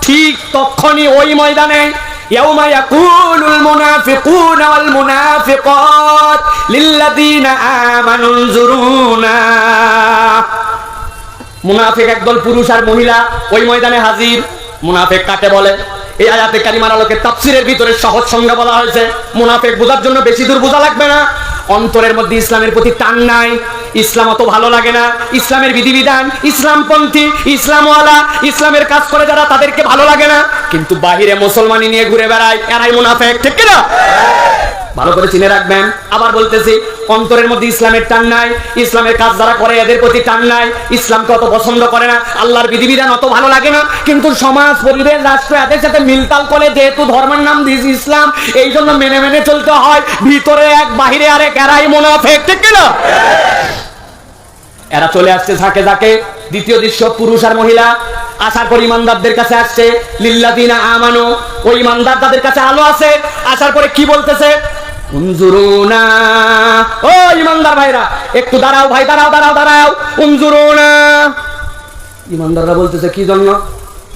ঠিক তখনই ওই ময়দানে ইয়াউমা ইয়াকুলুল মুনাফিকুনা ওয়াল মুনাফিকাত লিল্লাযিনা আমানু উনজুরুনা। মুনাফিক একদল পুরুষ আর মহিলা ওই ময়দানে হাজির। মুনাফিক কাকে বলে? এই আয়াতে কারিমার আলোকে তাফসীরের ভিতরে সহজ সংজ্ঞা বলা হয়েছে। মুনাফিক বোঝার জন্য বেশি দূর বোঝা লাগবে না। অন্তরের মধ্যে ইসলামের প্রতি টান নাই, ইসলাম অত ভালো লাগে না, ইসলামের বিধিবিধান, ইসলামপন্থী, ইসলামওয়ালা, ইসলামের কাজ করে যারা, তাদেরকে ভালো লাগে না, কিন্তু বাহিরে মুসলমানি নিয়ে ঘুরে বেড়ায়, এরাই মুনাফিক, ঠিক কি না? ভালো করে চিনে রাখবেন। আবার বলতেছি, অন্তরের মধ্যে ইসলামের টান নাই, ইসলামের কাজ যারা করে এদের প্রতি টান নাই, ইসলামকে অত পছন্দ করে না, আল্লাহর বিধিবিধান অত ভালো লাগে না, কিন্তু সমাজ, পরিবেশ, রাষ্ট্র এদের সাথে মিলতাল করে, যেহেতু ধর্মের নাম দিয়েছে ইসলাম, এই জন্য মেনে মেনে চলতে হয়। ভিতরে এক, বাহিরে আরেক, এরাই মুনাফিক, ঠিক কি না? এরা চলে আসছে ঝাঁকে ঝাঁকে। দ্বিতীয় দৃশ্য, পুরুষ আর মহিলা আসার পর ইমানদারদের কাছে আসছে লিল্লাযিনা আমানু, ওই ইমানদার তাদের কাছে আলো আছে। আসার পরে কি বলতেছে? উনজুরুনা, ও ইমানদার ভাইরা একটু দাঁড়াও, ভাই দাঁড়াও দাঁড়াও দাঁড়াও, উনজুরুনা। ইমানদাররা বলতেছে কি জন্য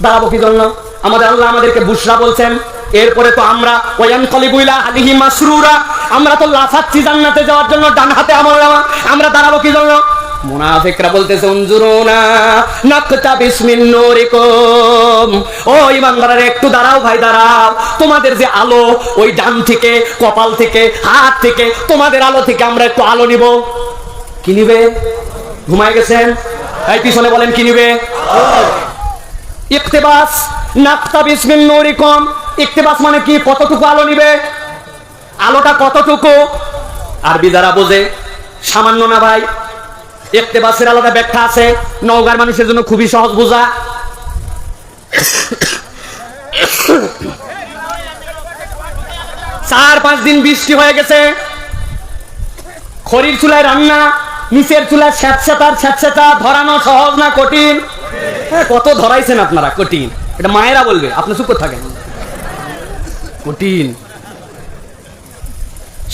দাঁড়াবো, কি জন্য? আমাদের আল্লাহ আমাদেরকে বুশরা বলছেন, এরপরে তো আমরা ওয়ায়ানকালিবু ইলা আহলিহি মাসরুরা, আমরা তো লাফাচ্ছি জান্নাতে যাওয়ার জন্য, ডান হাতে আমলনামা, আমরা দাঁড়াবো কি জন্য? মুনাফিকরা বলতেছে উনজুরুনা নাকতাবিস মিন নূরিকুম, ও ইমানদাররা একটু দাঁড়াও ভাই দাঁড়াও, তোমাদের যে আলো ওই ডান থেকে, কপাল থেকে, হাত থেকে, তোমাদের আলো থেকে আমরা একটু আলো নিব। কি নিবে? ঘুমায় গেছেন? এই পিছনে বলেন কি নিবে? ইকতিবাস, নাকতাবিস মিন নূরিকুম। ইকতিবাস মানে কি? কতটুকু আলো নিবে? আলোটা কতটুকু? আরবি যারা বোঝে, সামান্য না ভাই। ইকতিবাসের আলাদা ব্যাখ্যা আছে, নওগাঁর মানুষের জন্য খুবই সহজ বোঝা। 4-5 দিন বৃষ্টি হয়ে গেছে, খড়ির চুলায় রান্না, নিচের চুলায় স্যাঁতস্যাঁতা, ধরানো সহজ না কঠিন? কত ধরাইছেন আপনারা? কঠিন। এটা মায়েরা বলবে, আপনি চুপ করে থাকেন। কঠিন।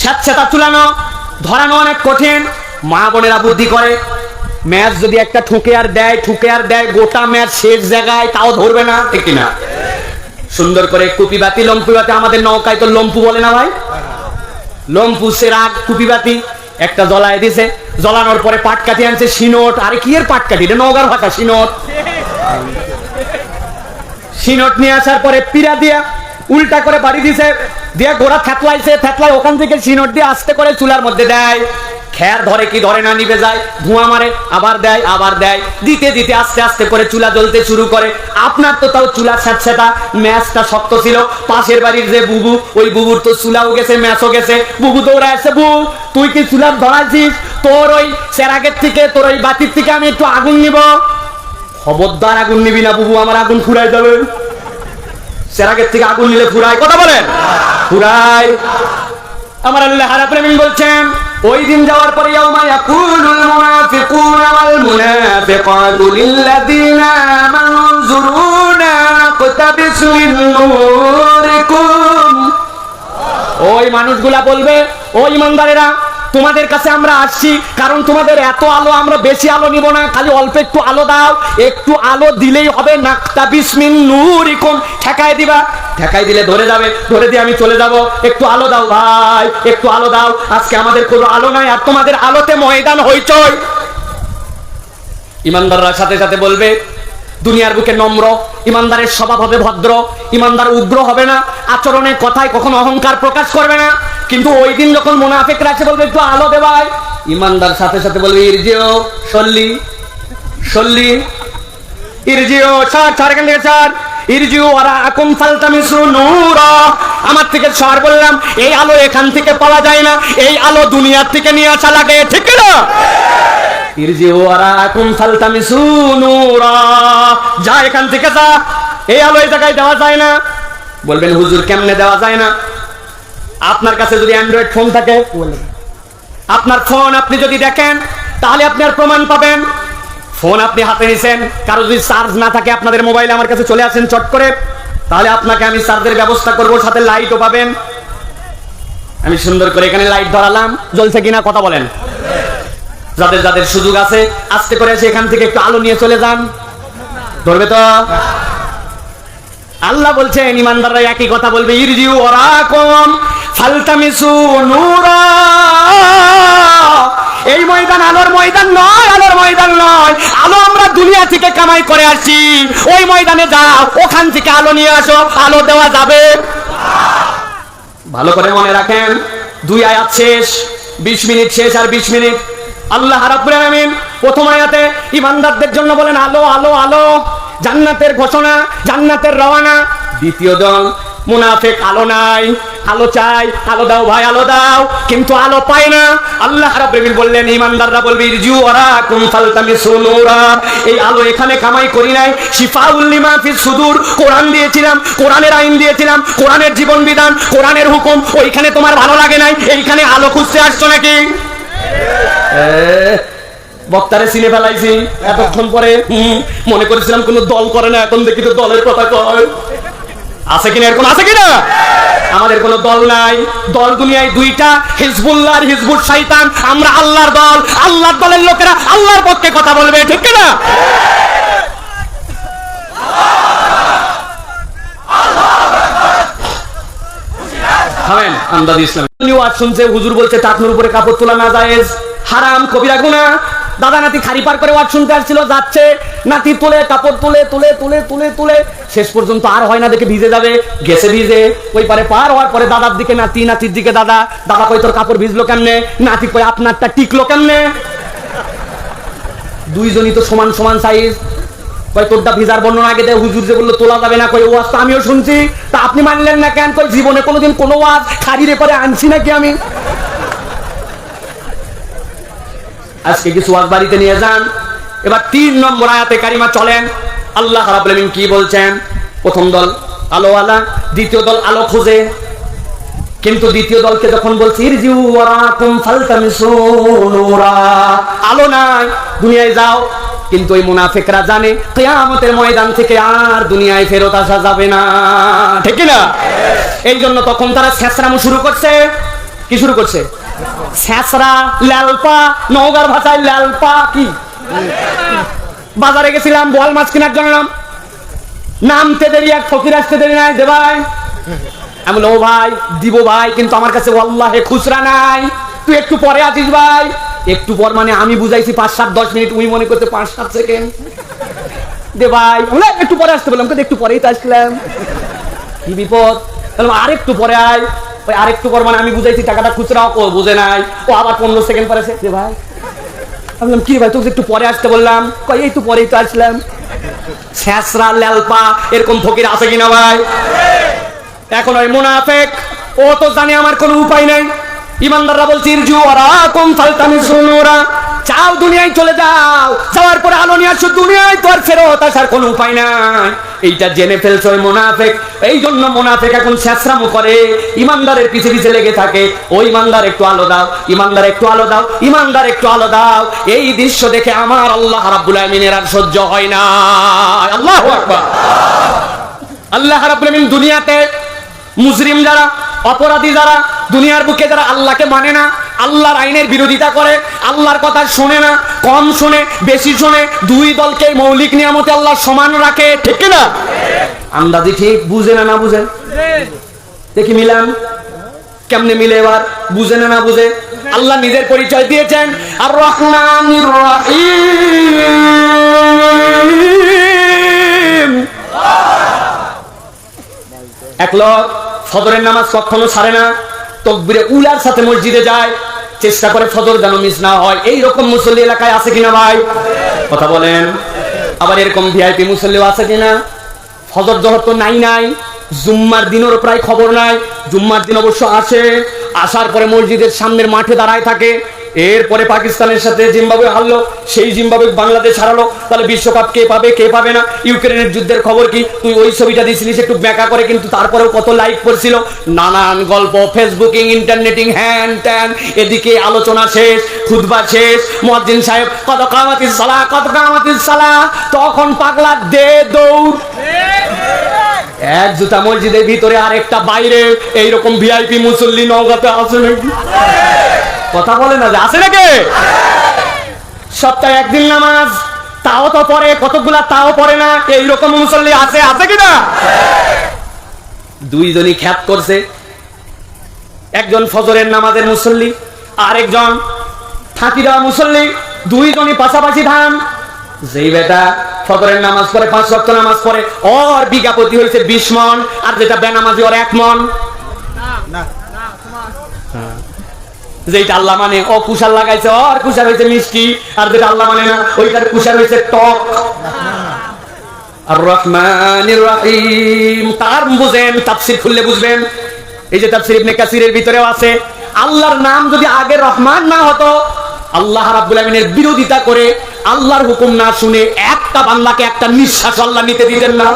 স্যাঁতস্যাঁতা চুলানো, ধরানো অনেক কঠিন। মা বোনেরা বুদ্ধি করে, ম্যাচ যদি একটা ঠুকে আর দেয়, গোটা ম্যাচ শেষ জায়গায়, তাও ধরবে না, ঠিক না? সুন্দর করে কুপি বাতি, লম্পু বাতি, আমাদের নৌকায় তো লম্পু বলে না ভাই, লম্পু সেরাগ কুপি বাতি একটা জ্বলায় দিছে। জ্বলানোর পরে পাটকাঠি আনছে, শিনট। আরে কি এর পাটকাঠি? এটা নওগাঁর ভাষা, শিনট। শিনট নিয়ে আসার পরে পিড়া দিয়া উল্টা করে বাড়ি দিছে, দিয়ে গোড়া থেতলায় ওখান থেকে শিনট দিয়ে আস্তে করে চুলার মধ্যে দেয়। খের ধরে কি ধরে না, নিভে যায়, ধোঁয়া মারে, আবার দেয়, দিতে দিতে আস্তে আস্তে করে চুলা জ্বলতে শুরু করে। আপনার তো তাও চুলা স্যাঁতস্যাঁতা, ম্যাচটা শক্ত ছিল। পাশের বাড়ির যে বুবু, ওই বুবুর তো চুলাও গেছে, ম্যাচও গেছে। বুবু দৌড়ে আসছে, বুবু তুই কি চুলা ধরাইছিস? তোর ওই চেরাগের থেকে, তোর ওই বাতির থেকে আমি একটু আগুন নিব। খবরদার আগুন নিবি না বুবু, আমার আগুন ফুরাই যাবে। চেরাগের থেকে আগুন নিলে ফুরায়, কথা বলেন? ফুরায়। আমার আল্লাহ রাব্বুল আলামিন বলছেন ওই দিন যাওয়ার পরে ইয়াউমা ইয়াকুলুল মুনাফিকুনা ওয়াল মুনাফিকাতু লিল্লাযিনা আমানু উনজুরুনা নাকতাবিস মিন নূরিকুম। ওই মানুষগুলা বলবে, ও ইমানদারেরা তোমাদের কাছে আমরা আসছি, কারণ তোমাদের এত আলো, আমরা বেশি আলো নিব না, খালি অল্প একটু আলো দাও, একটু আলো দিলেই হবে। নাকতাবিস মিন নূরিকুম, ঠেকায় দিবা, ঠেকাই দিলে ধরে যাবে, ধরে দিয়ে আমি চলে যাব। একটু আলো দাও ভাই, একটু আলো দাও, আজকে আমাদের কোনো আলো নাই, আর তোমাদের আলোতে ময়দান হইচই। ইমানদাররা সাথে সাথে বলবে দুনিয়ার বুকে নম্র, ইমানদারের স্বভাব হবে ভদ্র, ইমানদার উগ্র হবে না, আচরণে কথায় কখনো অহংকার প্রকাশ করবে না। কিন্তু ওই দিন যখন মুনাফিকরা এসে বলবে একটু আলো দে ভাই, ইমানদার সাথে সাথে বলবে ইরজিও সল্লি সল্লি ইরজিও, ছাড় এখান থেকে ছাড়, ইরজিও ওয়ারাকুম ফালতামিসু নূরা। আমার থেকে ছাড় বললাম, এই আলো এখান থেকে পাওয়া যায় না, এই আলো দুনিয়ার থেকে নিয়ে আসা লাগে, ঠিক না? ইরজিউ ওয়ারাকুম ফালতামিসু নূরা, যা এখান থেকে যা, এই আলো এই জায়গায় দেওয়া যায় না। বলবেন হুজুর কেমনে দেওয়া যায় না? আপনার কাছে যদি অ্যান্ড্রয়েড ফোন থাকে, আপনার ফোন আপনি যদি দেখেন তাহলে আপনি আর প্রমাণ পাবেন। ফোন আপনি হাতে নিছেন, কারো যদি চার্জ না থাকে আপনাদের মোবাইলে আমার কাছে চলে আসেন চট করে, তাহলে আপনাকে আমি চার্জের ব্যবস্থা করব, সাথে লাইটও পাবেন। আমি সুন্দর করে এখানে লাইট ধরালাম, জ্বলছে কিনা কথা বলেন। যাদের যাদের সুযোগ আছে আস্তে করে এসে এখান থেকে একটু আলো নিয়ে চলে যান, ধরবে তো? আল্লাহ বলছেন ইমানদাররা একই কথা বলবে, ইরজিউ ওয়ারাকুম ফালতামিসু নূরা। এই ময়দান আলোর ময়দান নয়, আলোর ময়দান নয়, আলো আমরা দুনিয়া থেকে কামাই করে আসছি। ওই ময়দানে যাও, ওখান থেকে আলো নিয়ে আসো, আলো দেওয়া যাবে। ভালো করে মনে রাখেন, 2 আয়াত শেষ, 20 মিনিট শেষ আর 20 মিনিট। আল্লাহ রাব্বুল আলামিন প্রথম আয়াতে ইমানদারদের জন্য বলেন আলো আলো আলো, জান্নাতের ঘোষণা, জান্নাতের রওনা। দ্বিতীয় দল মুনাফিক, আলো নাই, আলো চাই, আলো দাও ভাই আলো দাও, কিন্তু আলো পায় না। আল্লাহ রাব্বুল আলামিন বললেন ইমানদাররা বলবে ইরজিউ ওয়ারাকুম ফালতামিসু নূরা, এই আলো এখানে কামাই করি নাই, শিফাউল লিমা ফিস সুদূর, কোরআন দিয়েছিলাম, কোরআনের আইন দিয়েছিলাম, কোরআনের জীবন বিধান, কোরআনের হুকুম, ওইখানে তোমার ভালো লাগে নাই, এইখানে আলো খুঁজতে আসছো নাকি? বক্তারে চিনে ফেলাইছি এতক্ষণ পরে, মনে করেছিলাম কোন দল করে না, এখন দেখি তো দলের কথা কয়। আছে কিনা এরকম, আছে কিনা? আমাদের কোন দল নাই, দল দুনিয়ায় 2টা, হিজবুল্লাহ আর হিজবুল শয়তান। আমরা আল্লাহর দল, আল্লাহর দলের লোকেরা আল্লাহর পক্ষে কথা বলবে, ঠিক কিনা? খাবেন আমদাদ ইসলাম ওয়াজ শুনছে, হুজুর বলছে টাকনুর উপরে কাপড় তোলা না জায়েজ, হারাম, কবিরা গুনাহ। দাদা নাতি খাড়ি পার করে ওয়াজ শুনতে আসছিল, যাচ্ছে নাতি তুলে কাপড় তুলে তুলে তুলে তুলে তুলে শেষ পর্যন্ত আর হয় না, দেখে ভিজে যাবে, গেছে ভিজে। ওই পারে পার হওয়ার পরে দাদার দিকে নাতি, নাতির দিকে দাদা। দাদা কই তোর কাপড় ভিজলো কেমনে? নাতি কই আপনারটা টিকলো কেমনে? দুইজনই তো সমান সমান সাইজ। কই তোরটা ভিজার বর্ণনা আগে দেয়, হুজুর যে বললো তোলা যাবে না, কই ওয়াজ তো আমিও শুনছি, তা আপনি মানলেন না কেন? কই জীবনে কোনোদিন কোনো ওয়াজ খাড়িরে করে আনছি নাকি আমি? আজকে কিছু ওয়াজ বাড়িতে নিয়ে যান। এবার 3 নম্বর আয়াতে কারিমা চলেন, আল্লাহ রাব্বুল আলামিন কি বলছেন? প্রথম দল আলোওয়ালা, দ্বিতীয় দল আলো খুঁজে। কিন্তু দ্বিতীয় দলকে যখন বলছি ইরজিউ ওয়ারাকুম ফালতামিসু নূরা, আলো নাই, দুনিয়ায় যাও। কিন্তু ওই মুনাফিকরা জানে কিয়ামতের ময়দান থেকে আর দুনিয়ায় ফেরত আসা যাবে না, ঠিক না? এই জন্য তখন তারা ছেঁচড়ামো শুরু করছে। কি শুরু করছে? ছেঁচড়া, লালপা, নওগাঁর ভাষায় লালপা কি? বাজারে গেছিলাম বোয়াল মাছ কেনার জন্য, নামতে দেরি, এক ফকির আসতে দেরি নাই, দে ভাই। আমি বললাম ও ভাই দিব ভাই, কিন্তু আমার কাছে ওয়াল্লাহে খুচরা নাই, তুই একটু পরে আসিস ভাই। একটু পর মানে আমি বুঝাইছি 5-7-10 মিনিট, উনি মনে করতে 5-7 সেকেন্ড। দে ভাই, একটু পরে আসতে বললাম, একটু পরেই তো আসলাম, কি বিপদ। আর একটু পরে আয়, ওই আরেকটু পর মানে আমি বুঝাইছি টাকাটা খুচরাও, ও বুঝে নাই, ও আবার 15 সেকেন্ড পরে দে ভাই। আমি বললাম কি ভাই তোকে একটু পরে আসতে বললাম, কই একটু পরেই তো আসলাম। ছেঁচড়া, লালপা এরকম ফকির আছে কিনা ভাই? এখন ওই মুনাফিক, ও তো জানে আমার কোনো উপায় নাই। ইমানদাররা বলছে ইরজিউ ওয়ারাকুম ফালতামিসু নূরা, চাও দুনিয়ায় চলে যাও, যাওয়ার পরে আলো নিয়ে আসো, দুনিয়ায় তো আর ফেরত আসার কোনো উপায় নাই। এইটা জেনে ফেলছে ওই মুনাফিক। এই জন্য মুনাফিক এখন ছেঁচড়ামো করে, ইমানদারের পিছে পিছে লেগে থাকে। ও ইমানদার একটু আলো দাও, ইমানদার একটু আলো দাও, ইমানদার একটু আলো দাও। এই দৃশ্য দেখে আমার আল্লাহ রাব্বুল আলামিনের আর সহ্য হয় না। আল্লাহু আকবার। আল্লাহ রাব্বুল আলামিন দুনিয়াতে মুজরিম যারা, অপরাধী যারা, দুনিয়ার বুকে যারা আল্লাহকে মানে না, আল্লাহর আইনের বিরোধিতা করে, আল্লাহর কথা শোনে না, কম শোনে বেশি শোনে, 2 দলকে মৌলিক নিয়ামতে আল্লাহ সমান রাখে, ঠিক না? আন্দাজি ঠিক বুঝে না, না বুঝে? দেখি মিলান কেমনে মিলে, এবার বুঝে না, না বুঝে? আল্লাহ নিজের পরিচয় দিয়েছেন আর রহমানির রহিম। এক লোক ফজরের নামাজ কখনো ছাড়ে না, তাকবীরে উলার সাথে মসজিদে যায়, চেষ্টা করে ফজর যেন মিস না হয়। এইরকম মুসল্লি এলাকায় আছে কিনা ভাই? কথা বলেন। আবার এরকম ভিআইপি মুসল্লিও আছে কিনা? ফজর জোহর তো নাই, জুম্মার দিনেরও প্রায় খবর নাই। জুম্মার দিন অবশ্য আসে, আসার পরে মসজিদের সামনের মাঠে দাঁড়ায় থাকে। এরপরে পাকিস্তানের সাথে জিম্বাবুয়ে হারলো, সেই জিম্বাবুয়ে বাংলাদেশ হারালো, তাহলে বিশ্বকাপ কে পাবে কে পাবে না? ইউক্রেনের যুদ্ধের খবর কি? তুই ওই ছবিটা দিয়েছিলিস একটু ব্যাকা করে, কিন্তু তারপরেও কত লাইক পড়ছিল, নানান গল্প, ফেসবুকিং, ইন্টারনেটিং, হ্যান ত্যান। এদিকে আলোচনা শেষ, খুতবা শেষ, মুয়াজ্জিন সাহেব কত কামাতিস সালাহ, কত কামাতিস সালাহ, তখন পাগলা দে দৌড়, এক জুতা মসজিদের ভিতরে আর একটা বাইরে। এইরকম ভিআইপি মুসল্লি নওগাঁতে আছে নাকি? কথা বলে না যে আছে নাকি? সপ্তাহে একদিন নামাজ, তাও তো পড়ে, কতগুলা তাও পড়ে না, এইরকম মুসল্লি আছে কিনা? দুইজনই খ্যাত করছে, একজন ফজরের নামাজের মুসল্লি, আরেকজন ফাঁকি দেওয়া মুসল্লি, দুইজনই পাশাপাশি ধান। যেই বেটা ফজরের নামাজ পড়ে, 5 ওয়াক্ত নামাজ পড়ে, ওর বিঘা প্রতি হয়েছে 20 মন, আর যেটা বেনামাজি ওর 1 মন। যেটা আল্লাহ মানে ও কুশার লাগাইছে, ওর কুশার হয়েছে মিষ্টি, আর যেটা আল্লাহ মানে না ওইটার কুশার হয়েছে টক। আর রহমানির রহিম তার বুঝেন, তাফসীর খুললে বুঝবেন। এই যে তাফসীর ইবনে কাসিরের ভিতরেও আছে, আল্লাহর নাম যদি আগে রহমান না হতো, আল্লাহ রাব্বুল আমিনের বিরোধিতা করে আল্লাহর হুকুম না শুনে একটা বান্দাকে একটা নিঃশ্বাস আল্লাহ নিতে দিতেন না।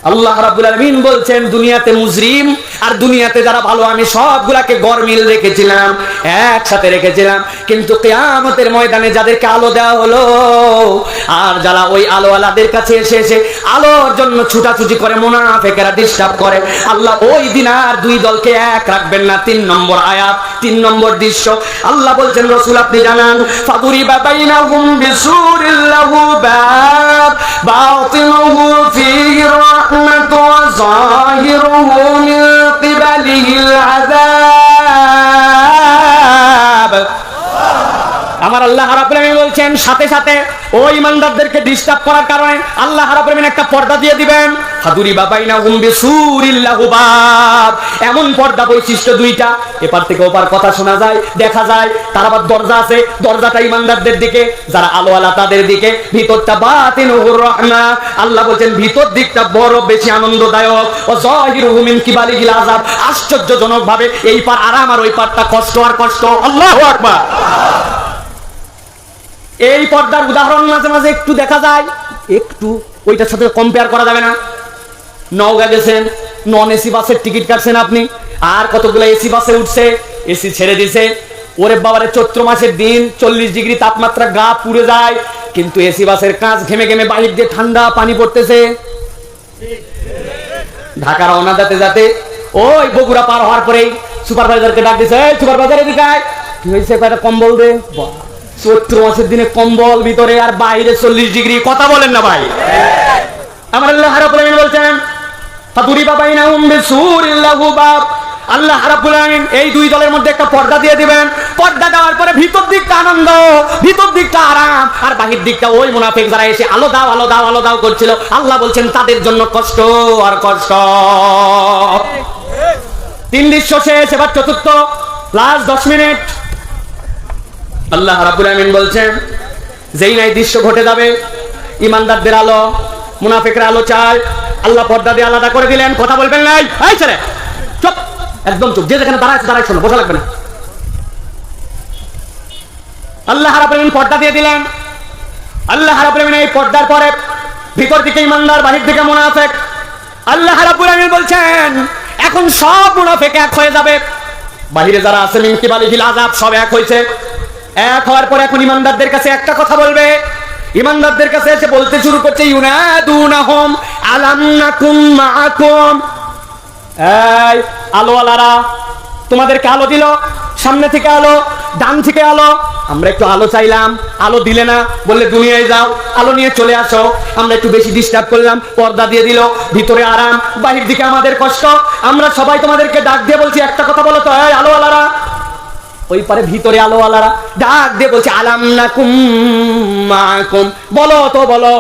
আল্লাহ রাব্বুল আলামিন বলছেন, দুনিয়াতে মুজরিম আর দুনিয়াতে যারা ভালো আমি সবগুলাকে গরমিল রেখেছিলাম, একসাথে রেখেছিলাম, কিন্তু কিয়ামতের ময়দানে যাদেরকে আলো দেওয়া হলো, আর যারা ওই আলোওয়ালাদের কাছে এসে আলোর জন্য ছুটাছুটি করে, মুনাফিকরা ডিস্টার্ব করে, আল্লাহ ওই দিন আর দুই দলকে এক রাখবেন না। 3 নম্বর আয়াত, 3 নম্বর দৃশ্য। আল্লাহ বলছেন, রাসূল আপনি জানান, ফাদুরিবা বাইনাহুম বিসুরিল লাহু বাব বাতিনুহু ফীহি রাহমাতু ওয়া যাহিরুহু মিন কিবালিহিল আযাব। আমার আল্লাহ রাব্বুল আলামিন বলছেন, সাথে সাথে ওই ইমানদারদেরকে ডিস্টার্ব করার কারণে আল্লাহ রাব্বুল আলামিন একটা পর্দা দিয়ে দিবেন। ফাদুরিবা বাইনাহুম বিসুরিল লাহু বাব, এমন পর্দা, বৈশিষ্ট্য দুইটা, এপার থেকে ওপার কথা শোনা যায়, দেখা যায়। তার আবার দরজা আছে, দরজাটা ইমানদারদের দিকে, যারা আলোওয়ালা তাদের দিকে, ভিতরটা বাতিনুহুর রাহমা। আল্লাহ বলছেন ভিতর দিকটা বড় বেশি আনন্দদায়ক। ও যাহিরুহু মিন কিবালিহিল আযাব, আশ্চর্যজনক ভাবে এই পার আরাম আর ওই পারটা কষ্ট আর কষ্ট। আল্লাহু আকবার। এই পর্দার উদাহরণ মাঝে মাঝে একটু দেখা যায়, একটু ওইটার সাথে কম্পেয়ার করা যাবে না। নওগাঁ গেছেন, নন এসি বাসের টিকিট কাটছেন আপনি, আর কতগুলো এসি বাসে উঠছে, এসি ছেড়ে দিছে, ওরে বাবারে চৈত্র মাসের দিন 40 ডিগ্রি তাপমাত্রা, গা পুড়ে যায়, কিন্তু এসি বাসের কাঁচ ঘেমে ঘেমে বাহির দিয়ে ঠান্ডা পানি পড়তেছে। ঢাকা রওনা যেতে যেতে ওই বগুড়া পার হওয়ার পরেই সুপারভাইজারকে ডাক দিছে, এই সুপারভাইজার এদিকে আয়, কি হয়েছে, কয়টা কম্বল দে। চৈত্র মাসের দিনে কম্বল ভিতরে আর বাইরে 40 ডিগ্রি, কথা বলেন না ভাই। আমার আল্লাহ রাব্বুল আলামিন বলছেন, ফাদুরিবা বাইনাহুম বিসুরিল লাহু বাব, আল্লাহ রাব্বুল আলামিন এই দুই দলের মধ্যে একটা পর্দা দিয়ে দিবেন। পর্দা দেওয়ার পরে ভিতর দিকটা আনন্দ, ভিতর দিকটা আরাম, আর বাহির দিকটা ওই মুনাফিক যারা এসে আলো দাও আলো দাও আলো দাও করছিল, আল্লাহ বলছেন তাদের জন্য কষ্ট আর কষ্ট। 3 দৃশ্য শেষ, এবার চতুর্থ, লাস্ট 10 মিনিট। আল্লাহ রাব্বুল আলামিন বলছেন, যেই নাই দৃশ্য ঘটে যাবে, ইমানদারদের আলো, মুনাফিকরা আলো চায়, আল্লাহ পর্দা দিয়ে আলাদা করে দিলেন। কথা বলবেন নাই, এই ছেলে চুপ, একদম চুপ, যে যেখানে দাঁড়ায় দাঁড়ায় শোনো, বসা লাগবে না। আল্লাহ রাব্বুল আলামিন পর্দা দিয়ে দিলেন। আল্লাহ রাব্বুল আলামিন এই পর্দার পরে ভিতর দিকে ইমানদার, বাহির দিকে মুনাফিক। আল্লাহ রাব্বুল আলামিন বলছেন, এখন সব মুনাফিক এক হয়ে যাবে, বাহিরে যারা আছে মিন কিবালিহিল আযাব সব এক হয়েছে। এক হওয়ার পর এখন ইমানদারদের কাছে একটা কথা বলবে, ইমানদারদের কাছে এসে বলতে শুরু করছে, ইউনাদুনাহুম আলাম নাকুম মাআকুম, এই আলোওয়ালারা, তোমাদেরকে আলো দিল, সামনে থেকে আলো, ডান থেকে আলো, আমরা একটু আলো চাইলাম, আলো দিলে না, বললে দুনিয়ায় যাও, আলো নিয়ে চলে আসো। আমরা একটু বেশি ডিস্টার্ব করলাম, পর্দা দিয়ে দিল, ভিতরে আরাম, বাহির দিকে আমাদের কষ্ট। আমরা সবাই তোমাদেরকে ডাক দিয়ে বলছি একটা কথা বলো তো, এই আলোওয়ালারা, ওই পারে ভিতরে আলোওয়ালারা ডাক দিয়ে বলছে, আলাম নাকুম মাআকুম, বলো তো বলো,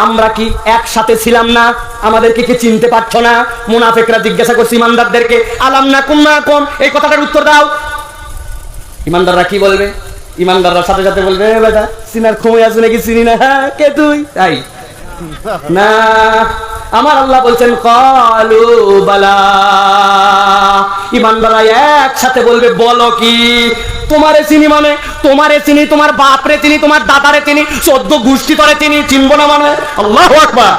আমরা কি একসাথে ছিলাম না? আমাদেরকে কি চিনতে পারছো না? মুনাফিকরা জিজ্ঞাসা করছে ইমানদারদেরকে, আলাম নাকুম মাকুম, এই কথাটার উত্তর দাও। ইমানদাররা কি বলবে? ইমানদাররা সাথে সাথে বলবে, বেটা সিনার ঘুমিয়ে আছে নাকি, চিনি না। হ্যাঁ, কে তুই? তাই না, আমার আল্লাহ বলছেন ক্বালু বালা, ইমানদাররা একসাথে বলবে বলো কি? তোমারে চিনি মানে তোমারে চিনি, তোমার বাপরে চিনি, তোমার দাদারে চিনি, 14 গোষ্ঠী করে চিনি, চিনবো না মানে? আল্লাহু আকবার।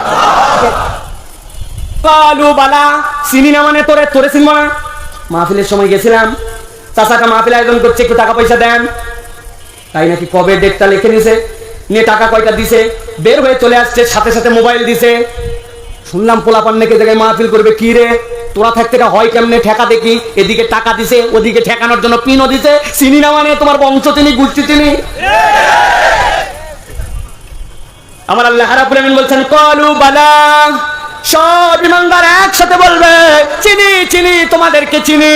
ক্বালু বালা, চিনি না মানে তোরে তোরে চিনবো না? মাহফিলের সময় গেছিলাম, চাচাটা মাহফিল আয়োজন করছে, একটু টাকা পয়সা দেন। তাই নাকি কবে ডেটটা লিখে নিছে, নিয়ে টাকা কয়টা দিছে, বের হয়ে চলে আসছে, সাথে সাথে মোবাইল দিছে। শুনলাম পোলাপান নাকি জায়গায় মাহফিল করবে। কি রে তোরা থাকতে হয় কেমনে? ঠেকা দেখি, এদিকে টাকা দিছে, ওদিকে ঠেকানোর জন্য পিনও দিছে। চিনি না মানে তোমার বংশ চিনি, গোষ্ঠী চিনি। আমার আল্লাহ রাব্বুল আলামিন বলছেন ক্বালু বালা, সব ইমানদার একসাথে বলবে চিনি চিনি, তোমাদেরকে চিনি।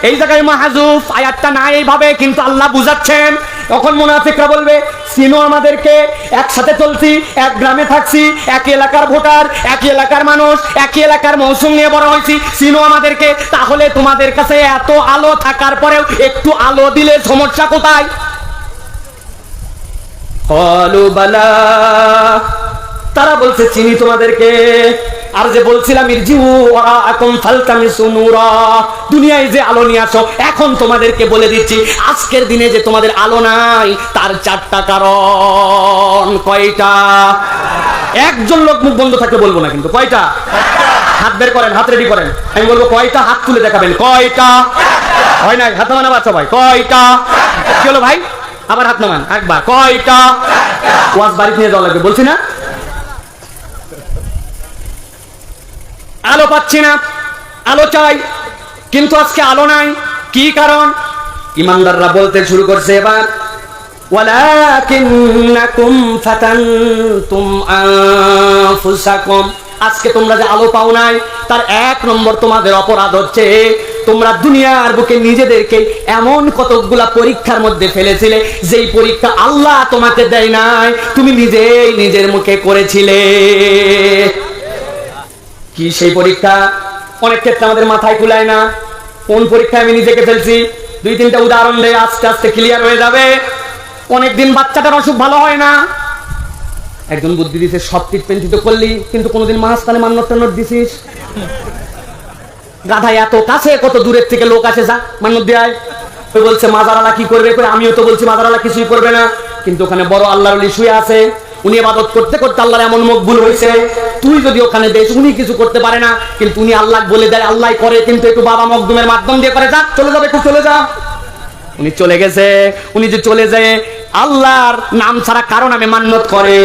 এই জায়গায় মাহযুফ, আয়াতটা না এইভাবে, কিন্তু আল্লাহ বুঝাচ্ছেন। তখন মুনাফিকরা বলবে চিনো আমাদেরকে, একসাথে চলছি, এক গ্রামে থাকছি, একই এলাকার ভোটার, একই এলাকার মানুষ, একই এলাকার মৌসুম নিয়ে বড় হয়েছি, চিনো আমাদেরকে। তাহলে তোমাদের কাছে এত আলো থাকার পরেও একটু আলো দিলে সমস্যা কোথায়? ক্বালু বালা, তারা বলছে চিনি তোমাদেরকে। আর যে বলছিলাম ইরজিউ ওয়ারাআকুম ফালতামিসু নূরা, দুনিয়ায় যে আলো নিয়ে আসো, এখন তোমাদেরকে বলে দিচ্ছি আজকের দিনে যে তোমাদের আলো নাই তার 4টা কারণ। কয়টা? একজন লোক মুখ বন্ধ থাকলে বলবো না, কিন্তু কয়টা? হাত বের করেন, হাত রেডি করেন, আমি বলবো কয়টা, হাত তুলে দেখাবেন। কয়টা? হয় না, হাত নামান আবার সবাই। কয়টা? কি হলো ভাই? আবার হাত নামান একবার। কয়টা? ওয়াজ বাড়ি নিয়ে যাওয়া লাগবে, বলছি না? আলো পাচ্ছি না, আলো চাই, কিন্তু আজকে আলো নাই। কি কারণ? ইমানদাররা বলতে শুরু করছে এবার, ওয়ালাকিন্নাকুম ফাতানতুম আনফুসাকুম, আজকে তোমরা যে আলো পাও নাই তার 1 নম্বর তোমাদের অপরাধ হচ্ছে তোমরা দুনিয়ার বুকে নিজেদেরকে এমন কতগুলা পরীক্ষার মধ্যে ফেলেছিলে যেই পরীক্ষা আল্লাহ তোমাকে দেয় নাই, তুমি নিজেই নিজের মুখে করেছিলে। কি সেই পরীক্ষা? অনেক ক্ষেত্রে আমাদের মাথায় কুলায় না। কোন পরীক্ষায় আমি নিজেকে ফেলছি? 2-3টা উদাহরণ দেয়, আস্তে আস্তে ক্লিয়ার হয়ে যাবে। অনেকদিন বাচ্চাটার অসুখ ভালো হয় না, একজন বুদ্ধি দিছে সব ট্রিটমেন্ট তো করলি, কিন্তু কোনোদিন মাঝখানে মান্নত দিছিস? গাধা এত কাছে, কত দূরের থেকে লোক আসে, যা মান্নত দেয়। ওই বলছে মাজারালা কি করবে? আমিও তো বলছি মাজারালা কিছুই করবে না, কিন্তু ওখানে বড় আল্লাহর ওলি শুয়ে আছে, উনি ইবাদত করতে করতে আল্লাহর এমন মকবুল হয়েছে, তুই যদি ওখানে দেশ, উনি কিছু করতে পারে না, কিন্তু উনি আল্লাহ বলে দেয়, আল্লাহ করে, কিন্তু একটু বাবা মকদুমের মাধ্যম দিয়ে করে, যা চলে যাবে, একটু চলে যা। উনি চলে গেছে। উনি যে চলে যায়, আল্লাহর নাম ছাড়া কারো নামে মান্নত করে,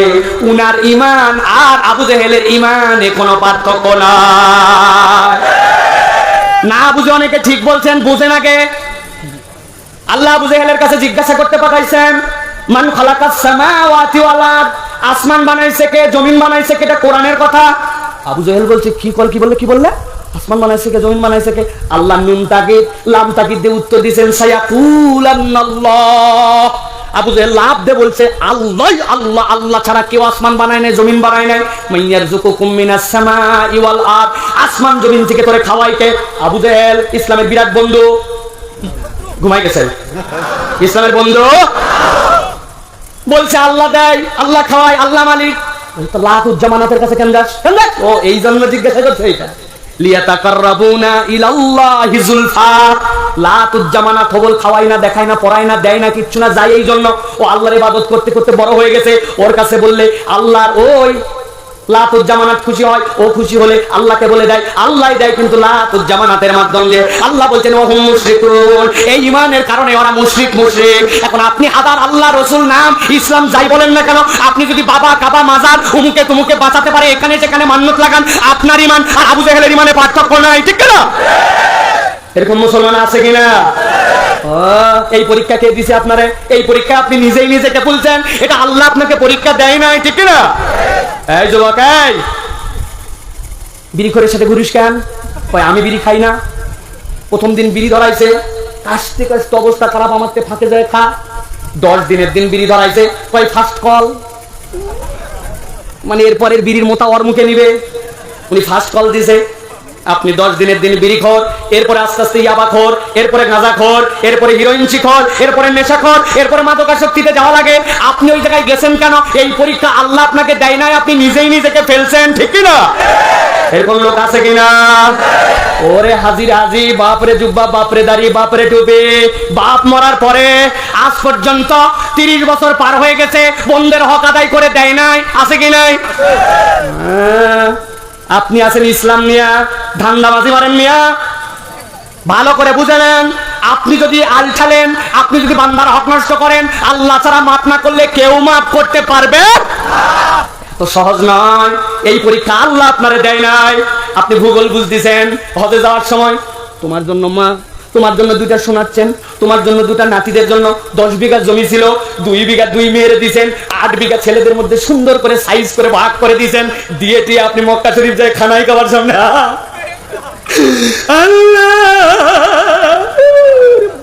উনার ঈমান আর আবু জেহেলের ঈমানে কোনো পার্থক্য নাই। না বুঝে অনেকে ঠিক বলছেন, বুঝে নাকে। আল্লাহ আবু জেহেলের কাছে জিজ্ঞাসা করতে পাঠাইছেন, মান খালাকাস সামাওয়াতি ওয়াল আরদ, আসমান বানাইছে কে, জমিন বানাইছে কে? এটা কোরআনের কথা। আবু জেহেল বলছে কি বললে? আসমান বানাইছে কে, জমিন বানাইছে কে? আল্লাহ নুন তাকিদ লাম তাকিদ দিয়ে উত্তর দিয়েছেন সায়াকুলান্নাল্লাহ। আবু জেহেল লাভ দিয়ে বলছে আল্লাহ, আল্লাহ, আল্লাহ ছাড়া কেউ আসমান বানায় নাই, জমিন বানায় নাই। মাইয়ারযুকুকুম মিনাস সামাই ওয়াল আরদ, আসমান জমিন থেকে তোরে খাওয়াই কে? আবু জেহেল ইসলামের বিরাট বন্ধু, ঘুমাই গেছে, ইসলামের বন্ধু বলছে আল্লাহ দেয়, আল্লাহ খাওয়ায়, আল্লাহ মালিক। লাতুজ্জামানাতের কাছে কেন যাস? ও এই জন্য জিজ্ঞাসা করছে এটা, লিয়াতাকাররাবুনা ইলাল্লাহি যুলফা। লাতুজ্জামানাত হবল খাওয়াই না, দেখায় না, পড়ায় না, দেয় না, কিচ্ছু না, যায় এই জন্য ও আল্লাহর ইবাদত করতে করতে বড় হয়ে গেছে। ওর কাছে বললে আল্লাহর ওই লাতুজ্জামানাত খুশি হয়, ও খুশি হলে আল্লাহকে বলে দেয়, আল্লাহ দেয়, কিন্তু লাতুজ্জামানাতের মাধ্যম দিয়ে। আল্লাহ বলছেন ওহুম মুশরিকুন, এই ঈমানের কারণে ওরা মুশরিক। এখন আপনি হাজার আল্লাহ রাসূল নাম ইসলাম যাই বলেন না কেন, আপনি যদি বাবা কাবা মাজার উমুকে তুমুকে বাঁচাতে পারে এখানে সেখানে মান্নত লাগান, আপনার ঈমান আর আবু জেহেলের ঈমানে পার্থক্য নাই, ঠিক না? এরকম মুসলমান আছে কিনা? এই পরীক্ষা কে দিছে আপনারে? এই পরীক্ষা আপনি নিজেই নিজেকে বলছেন, এটা আল্লাহ আপনাকে পরীক্ষা দেয় নাই, ঠিক না? এই যুবক, এই বিড়ি করে সাথে ঘুরিস কেন? আমি বিড়ি খাই না। প্রথম দিন বিড়ি ধরাইছে, কাশতে কাশতে অবস্থা খারাপ, আমাকে ফাঁকে যায় খা। 10 দিনের দিন বিড়ি ধরাইছে, ফার্স্ট কল, মানে এরপরের বিড়ির মোতা ওর মুখে নিবে। উনি ফার্স্ট কল দিছে, আপনি 10 দিনের দিন বিড়িখোর, এরপরে আস্তে আস্তে ইয়াবাখোর, এরপরে গাঁজাখোর, এরপরে হিরোইনচিখোর, এরপরে নেশাখোর, এরপরে মাদকাসক্তিতে যাওয়া লাগে। আপনি ওই জায়গায় গেছেন কেন? এই পরীক্ষা আল্লাহ আপনাকে দেয় নাই, আপনি নিজেই নিজেকে ফেলছেন, ঠিক কিনা? এরকম লোক আছে কিনা? ওরে হাজির হাজি, বাপরে জুব্বা, বাপরে দাড়ি, বাপরে টুপি। বাপ মরার পরে আজ পর্যন্ত 30 বছর পার হয়ে গেছে, বন্ধের হক আদায় করে দেয় নাই, আছে কি নাই? আপনি আছেন ইসলাম নিয়া, ধান্দাবাজি মারেন মিয়া। ভালো করে বুঝে নেন, আপনি যদি আলঠালেন, আপনি যদি বান্দার হক নষ্ট করেন, আল্লাহ ছাড়া মাফ না করলে কেউ মাফ করতে পারবে তো সহজ নয়। এই পরীক্ষা আল্লাহ আপনারে দেয় নাই। আপনি ভূগোল বুঝতেছেন, হজে যাওয়ার সময় তোমার জন্য মা, তোমার জন্য 2টা শোনাচ্ছেন, তোমার জন্য 2টা নাতিদের জন্য 10 বিঘা জমি ছিল, 2 বিঘা 2 মেয়েরে দিয়েছেন, 8 বিঘা ছেলেদের মধ্যে সুন্দর করে সাইজ করে ভাগ করে দিয়েছেন, দিয়ে টিয়ে আপনি মক্কা শরীফ যায় খানাই খাবার সামনে। আল্লাহ,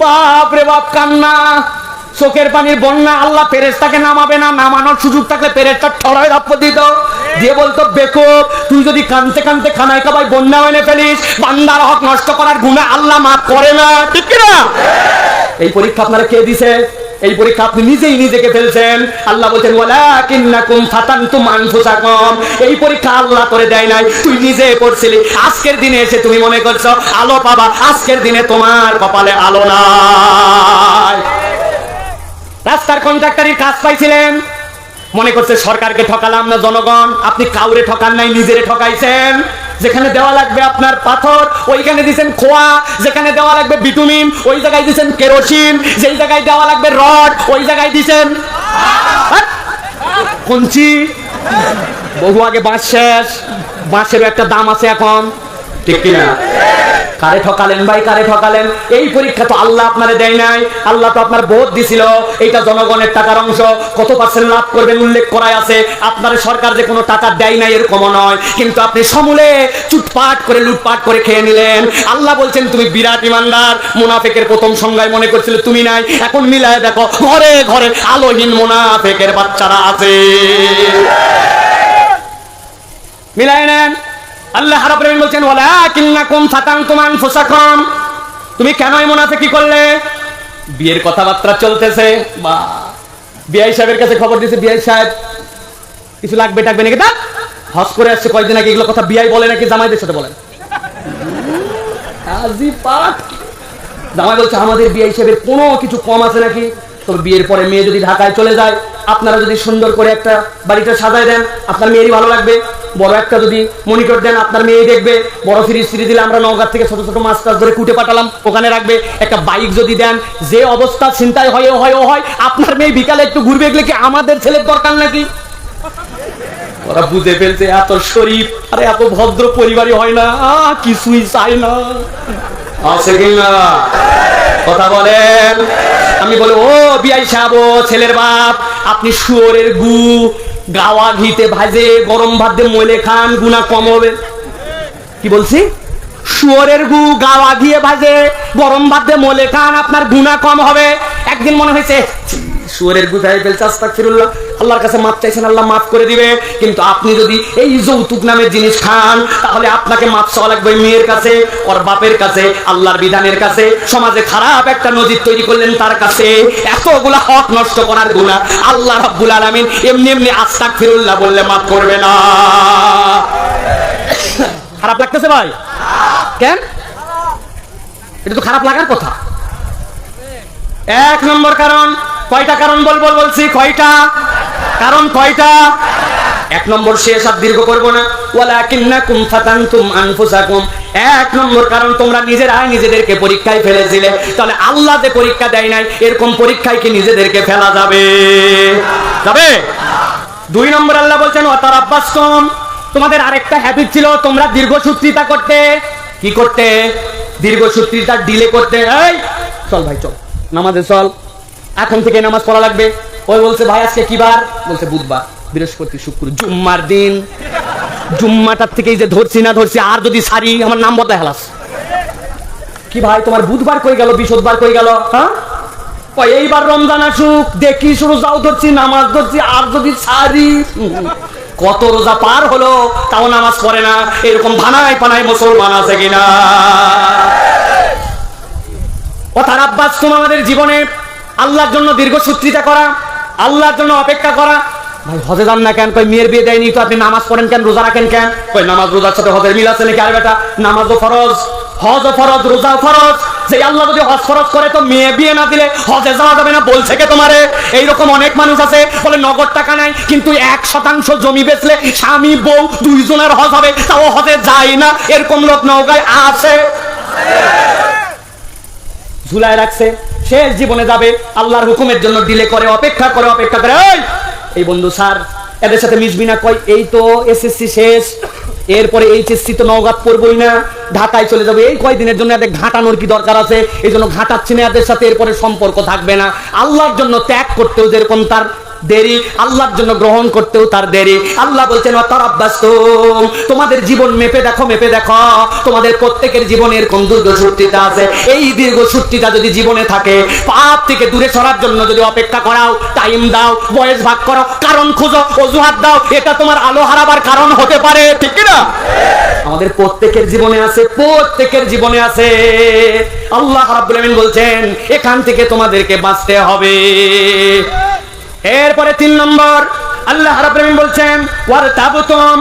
বাপ রে বাপ, কান্না, চোখের পানির বন্যা। আল্লাহ ফেরেশতাকে নামাবে না, নামানোর সুযোগ থাকলে ফেরেশতা ঠড়ায় রাপ্প দিত, দিয়ে বলতো বেকুব, তুই যদি কানতে কানতে খানায় খাবাই বন্যা এনে ফেলিস, বান্দার হক নষ্ট করার গুনাহ আল্লাহ মাফ করে না, ঠিক না? এই পরীক্ষা আপনারা কে দিছে? এই পরীক্ষা আপনি নিজেই নিজেকে ফেলছেন। আল্লাহ বলেন ওয়ালাকিন্নাকুম ফাতানতুম আনফুসাকুম, এই পরীক্ষা আল্লাহ করে দেয় নাই, তুই নিজে করছিলি। আজকের দিনে এসে তুমি মনে করছো আলো পাবা, আজকের দিনে তোমার কপালে আলো নাই। রাস্তার কন্ট্রাক্টরের কাজ পাইছিলেন, মনে করছে সরকারকে ঠকালাম না জনগণ। আপনি কাউরে ঠকান নাই, নিজেরে ঠকাইছেন। যেখানে দেওয়া লাগবে আপনার পাথর, ওইখানে দিয়েছেন খোয়া। যেখানে দেওয়া লাগবে বিটুমিন, ওই জায়গায় দিয়েছেন কেরোসিন। যেই জায়গায় দেওয়া লাগবে রড, ওই জায়গায় দিয়েছেন কঞ্চি। বহু আগে বাঁশ শেষ, বাঁশেরও একটা দাম আছে এখন, ঠিক কিনা? কারে ঠকালেন ভাই, কারে ঠকালেন? এই পরীক্ষা তো আল্লাহ আপনারে দেয় নাই। আল্লাহ তো আপনার ভোট দিছিল, এইটা জনগণের টাকার অংশ, কত পার্সেন্ট লাভ করবেন উল্লেখ করাই আছে। আপনার সরকার যে কোনো টাকা দেয় নাই এরকমও নয়, কিন্তু আপনি সমূলে চুটপাট করে লুটপাট করে খেয়ে নিলেন। আল্লাহ বলছেন তুমি বিরাট ইমানদার। মুনাফিকের প্রথম সংজ্ঞায় মনে করছিল তুমি নাই, এখন মিলায় দেখো ঘরে ঘরে আলোহীন মুনাফিকের বাচ্চারা আছে। মিলায় নেন। আল্লাহ রাব্বুল আলামিন বলছেন ওয়ালাকিন্নাকুম ফাতানতুম আনফুসাকুম, তুমি কেন এই মুনাফিকি করলে? বিয়ের কথাবার্তা চলতেছে, বা বিআই সাহেবের কাছে খবর দিয়েছে, বিআই সাহেব কিছু লাগবে টাকবে নাকি? তা হজ করে আসছে কয়েকদিন আগে, এগুলো কথা বিআই বলে নাকি জামাইদের সাথে বলেন? আজি পাক জামাই বলছে আমাদের বিআই সাহেবের কোনো কিছু কম আছে নাকি? তবে বিয়ের পরে মেয়ে যদি ঢাকায় চলে যায়, আপনারা যদি সুন্দর করে একটা বাড়িটা সাজায় দেন, আপনার মেয়েরই ভালো লাগবে। বড় একটা যদি মনিটর দেন, আপনার মেয়ে দেখবে। বড় ফ্রিজ দিলে আমরা নওগাঁ থেকে ছোট ছোট মাছ টাছ ধরে কুটে পাঠালাম, ওখানে রাখবে। একটা বাইক যদি দেন, যে অবস্থা চিন্তায় হয় আপনার মেয়ে বিকালে একটু ঘুরবে, এগুলো কি আমাদের ছেলের দরকার নাকি? ওরা বুঝে ফেলছে এত শরীফ আরে এত ভদ্র পরিবারই হয় না, কিছুই চাই না। আছে কিনা কথা বলেন? আমি বলি ও বিআই সাহেব, ছেলের বাপ, আপনি শুয়োরের গু গাওয়া ঘিতে ভাজে গরম ভাত দিয়ে মলে খান, গুনাহ কম হবে। কি বলছি? শুয়োরের গু গাওয়া ঘিয়ে ভাজে গরম ভাত দিয়ে মলে খান, আপনার গুনাহ কম হবে। একদিন মনে হয়েছে শুয়োরের গু খাই ফেলছে, আস্তাগফিরুল্লাহ, আল্লাহর কাছে মাফ চাইছেন, আল্লাহ মাফ করে দিবে। কিন্তু আপনি যদি এই যৌতুক নামের জিনিস খান, তাহলে আপনাকে মাফ চাওয়া লাগবে মেয়ের কাছে, ওর বাপের কাছে, আল্লাহর বিধানের কাছে। সমাজে খারাপ একটা নজির তৈরি করলেন তার কাছে। এতগুলা হক নষ্ট করার গুনাহ আল্লাহ রাব্বুল আলামিন এমনি এমনি আস্তাগফিরুল্লাহ বললে মাফ করবে না। খারাপ লাগতেছে ভাই? কেন? এটা তো খারাপ লাগার কথা। 1 নম্বর কারণ, কয়টা কারণ বলছি, কয়টা কারণ, কয়টা? 1 নম্বর শেষ, আর দীর্ঘ করব না। ওয়ালাকিন্নাকুম ফাতানতুম আনফুসাকুম, 1 নম্বর কারণ তোমরা নিজেরাই নিজেদেরকে পরীক্ষায় ফেলেছিলে। তাহলে আল্লাহ যে পরীক্ষা দেয় নাই, এরকম পরীক্ষায় কি নিজেদেরকে ফেলা যাবে? যাবে? 2 নম্বর আল্লাহ বলছেন ওয়াতারাব্বাসতুম, তোমাদের আরেকটা হ্যাবিট ছিল, তোমরা দীর্ঘসূত্রিতা করতে। কি করতে? দীর্ঘসূত্রিতা ডিলে করতে। এই চল ভাই চল নামাজে চল, এখন থেকে নামাজ পড়া লাগবে। ওই বলছে ভাই আজকে কি বার? বলছে বুধবার, বৃহস্পতি, শুক্র, জুম্মার দিন। জুম্মাটার থেকেই যে ধরছি না ধরছি, আর যদি সারি আমার নাম বদলায় হালাস। কি ভাই তোমার বুধবার কই গেল, বৃহস্পতিবার কই গেল? হ্যাঁ এইবার রমজান আসুক দেখি, শুরু যাও ধরছি, নামাজ ধরছি, আর যদি সারি কত রোজা পার হলো তাও নামাজ পড়ে না, এরকম ভানায় পানায় মুসলমান আছে কিনা? কথার আব্বাস আমাদের জীবনে আল্লাহর জন্য দীর্ঘসূত্রিতা করা, আল্লাহর জন্য অপেক্ষা করা। ভাই হজে যান না কেন? কই মেয়ের বিয়ে দেয়নি তো আপনি নামাজ পড়েন কেন, রোজা রাখেন কেন? কই নামাজ রোজার সাথে হজের মিল আছে নাকি? আর বেটা নামাজও ফরজ, হজও ফরজ, রোজাও ফরজ। যে আল্লাহ যদি হজ ফরজ করে তো মেয়ে বিয়ে না দিলে হজে যাওয়া যাবে না বলছে কে তোমারে? এইরকম অনেক মানুষ আছে বলে নগদ টাকা নাই কিন্তু 1% জমি বেচলে স্বামী বউ দুইজনের হজ হবে, তাও হজে যায় না। এরকম লোক নৌকায় আছে, ঝুলায় রাখছে, শেষ জীবনে যাবে আল্লাহর হুকুমের জন্য ডিলে করে, অপেক্ষা করে, অপেক্ষা করে। এই বন্ধু স্যার এদের সাথে মিশবি না। কয় এই তো এসএসসি শেষ, এরপরে এইচএসসি তো নওগাঁ পড়বই না, ঢাকায় চলে যাবে। এই কয়দিনের জন্য এদের ঘাটানোর কি দরকার আছে? এই জন্য ঘাটাচ্ছি না এদের সাথে, এরপরে সম্পর্ক থাকবে না। আল্লাহর জন্য ত্যাগ করতেও যেরকম তার দেরি, আল্লাহর জন্য গ্রহণ করতেও তার দেরি। আল্লাহ বলছেন ওয়াতারাব্বাসতুম, তোমাদের জীবন মেপে দেখো, মেপে দেখো তোমাদের প্রত্যেকের জীবনের কোন দীর্ঘসূত্রিতা আছে। এই দীর্ঘসূত্রিতা যদি জীবনে থাকে, পাপ থেকে দূরে সরার জন্য যদি অপেক্ষা করাও, টাইম দাও, বয়স ভাগ করো, কারণ খুঁজো, অজুহাত দাও, এটা তোমার আলো হারাবার কারণ হতে পারে, ঠিক না? আমাদের প্রত্যেকের জীবনে আছে, প্রত্যেকের জীবনে আছে। আল্লাহ রাব্বুল আমিন বলছেন এখান থেকে তোমাদেরকে বাঁচতে হবে। এরপরে 3 নম্বর আল্লাহ রাব্বুল আমিন বলছেন ওয়ারতাবতুম,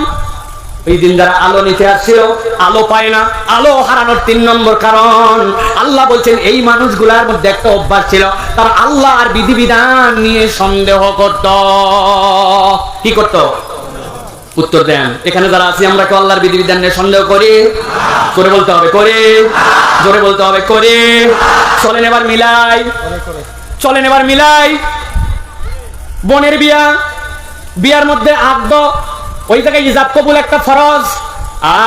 এই দিন যারা আলো নিতে আসছিল আলো পায় না, আলো হারানোর 3 নম্বর কারণ আল্লাহ বলছেন এই মানুষগুলার মধ্যে একটা অভ্যাস ছিল, তারা আল্লাহ আর বিধিবিধান নিয়ে সন্দেহ করত। কি করত? উত্তর দেন। এখানে যারা আছি আমরা কি আল্লাহর বিধিবিধান নিয়ে সন্দেহ করি? করে বলতে হবে করি, জোরে বলতে হবে করি। চলেন এবার মিলাই, চলেন এবার মিলাই। বোনের বিয়া, বিয়ার মধ্যে আব্দ, ওই জায়গায় ইজাব কবুল একটা ফরজ,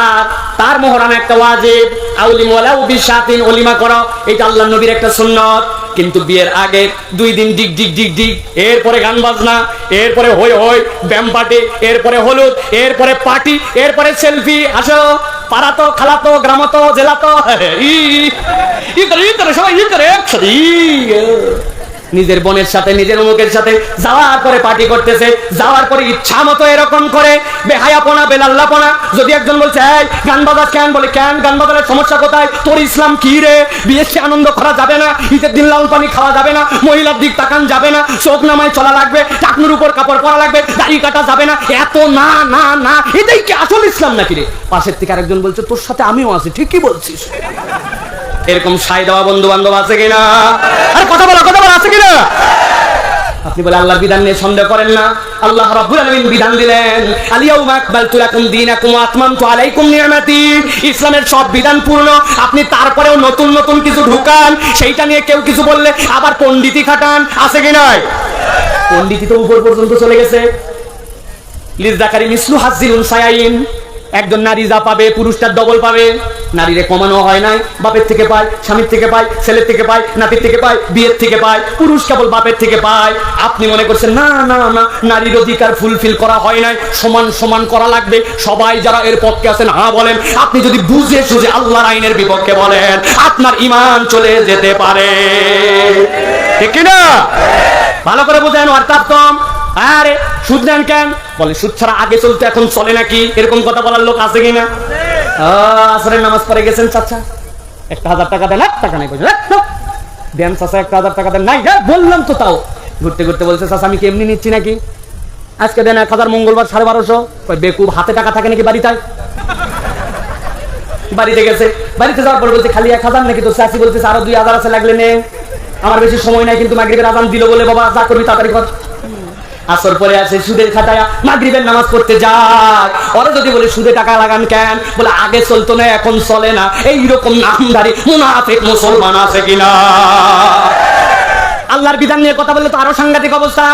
আর তার মোহরানা একটা ওয়াজিব। আউলিম ওয়ালাউ বিশাতিন, ওলিমা করো, এটা আল্লাহর নবীর একটা সুন্নাত। কিন্তু বিয়ের আগে 2 দিন ডিগ ডিগ ডিগ ডিগ, এরপরে গান বাজনা, এরপরে হই হই ব্যাম পার্টি, এরপরে হলুদ, এরপরে পার্টি, এরপরে সেলফি। আসো পাড়াতো, খালাতো, গ্রামতো, জেলাতো, ই করে সবাই ই করে একসাথে নিজের বোনের সাথে, নিজের অমুকের সাথে যাওয়ার পরে পার্টি করতেছে, যাওয়ার পরে ইচ্ছা মতো এরকম করে বেহায়াপনা, বেলাল্লাপনা। যদি একজন বলছে এই গান বাজাস কেন, বলে কেন গান বাজানোর সমস্যা কোথায়? তোর ইসলাম কি রে? বিয়েতে আনন্দ করা যাবে না, ঈদের দিন লাল পানি খাওয়া যাবে না, মহিলার দিক তাকান যাবে না, চোখ নামায় চলা লাগবে, টাকনুর উপর কাপড় পরা লাগবে, দাড়ি কাটা যাবে না, এত না না না, এটাই কি আসল ইসলাম নাকি রে? পাশের থেকে আরেকজন বলছে তোর সাথে আমিও আছি, ঠিক কি বলছিস? এরকম সাই দেওয়া বন্ধু বান্ধব আছে কিনা? আর কথা বলা আছে কিনা? আপনি বলে আল্লাহর বিধান নিয়ে সন্দেহ করেন না। আল্লাহ রাব্বুল আলামিন বিধান দিলেন আল-ইয়াউমা আকমালতু লাকুম দীনাকুম ওয়া আতমামতু আলাইকুম নি'মাতি। ইসলামের সব বিধান পূর্ণ, আপনি তারপরেও নতুন নতুন কিছু ঢুকান, সেইটা নিয়ে কেউ কিছু বললে আবার পণ্ডিতি খাটান, আছে কি নাই? পণ্ডিতি তো উপর পর্যন্ত চলে গেছে। লিযাকারি মিসলু হাজ্জিল উনসায়াইন, একজন নারী যা পাবে পুরুষটা ডবল পাবে। নারীরে কমানো হয় নাই, বাপের থেকে পায়, স্বামীর থেকে পায়, ছেলের থেকে পায়, নাতির থেকে পায়, বিয়ের থেকে পায়, পুরুষ কেবল বাপের থেকে পায়। আপনি মনে করছেন না না না, নারীর অধিকার ফুলফিল করা হয় নাই, সমান সমান করা লাগবে। সবাই যারা এর পক্ষে আছেন হ্যাঁ বলেন। আপনি যদি বুঝে সুঝে আল্লাহর আইনের বিপক্ষে বলেন, আপনার ঈমান চলে যেতে পারে, ঠিক কি না? ভালো করে বুঝেন। অর্থাৎ আরে সুদ নেন কেন? বলে সুদ ছাড়া আগে চলতে এখন চলে নাকি? এরকম কথা বলার লোক আছে কিনা? আসরের নামাজ পড়ে গেছেন, চাচা 1000 টাকা দেন, 1 টাকা নাই দেন, চাচা 1000 টাকা দেন, নাই বললাম তো। তাও ঘুরতে ঘুরতে বলছে চাচা আমি কি এমনি নিচ্ছি নাকি? আজকে দেন 1000, মঙ্গলবার 1250। বেকুব, হাতে টাকা থাকে নাকি বাড়িতে? বাড়িতে গেছে, বাড়িতে যাওয়ার পর বলছে খালি 1000 নাকি? তো চাচি বলছে আরো 2000 আছে, লাগলে নে, আমার বেশি সময় নাই, কিন্তু মাগরিবের আযান দিল বলে বাবা যা করবি তাড়াতাড়ি কর। আসর পরে আসে সুদের খাটায়া মাগরিবের নামাজ পড়তে যায়। ওরা যদি বলে সুদে টাকা লাগান কেন? বলে আগে চলতো না এখন চলে না। এইরকম নামধারী মুনাফিক মুসলমান আছে কিনা? আল্লাহর বিধান নিয়ে কথা বললে তো আরো সাংঘাতিক অবস্থা।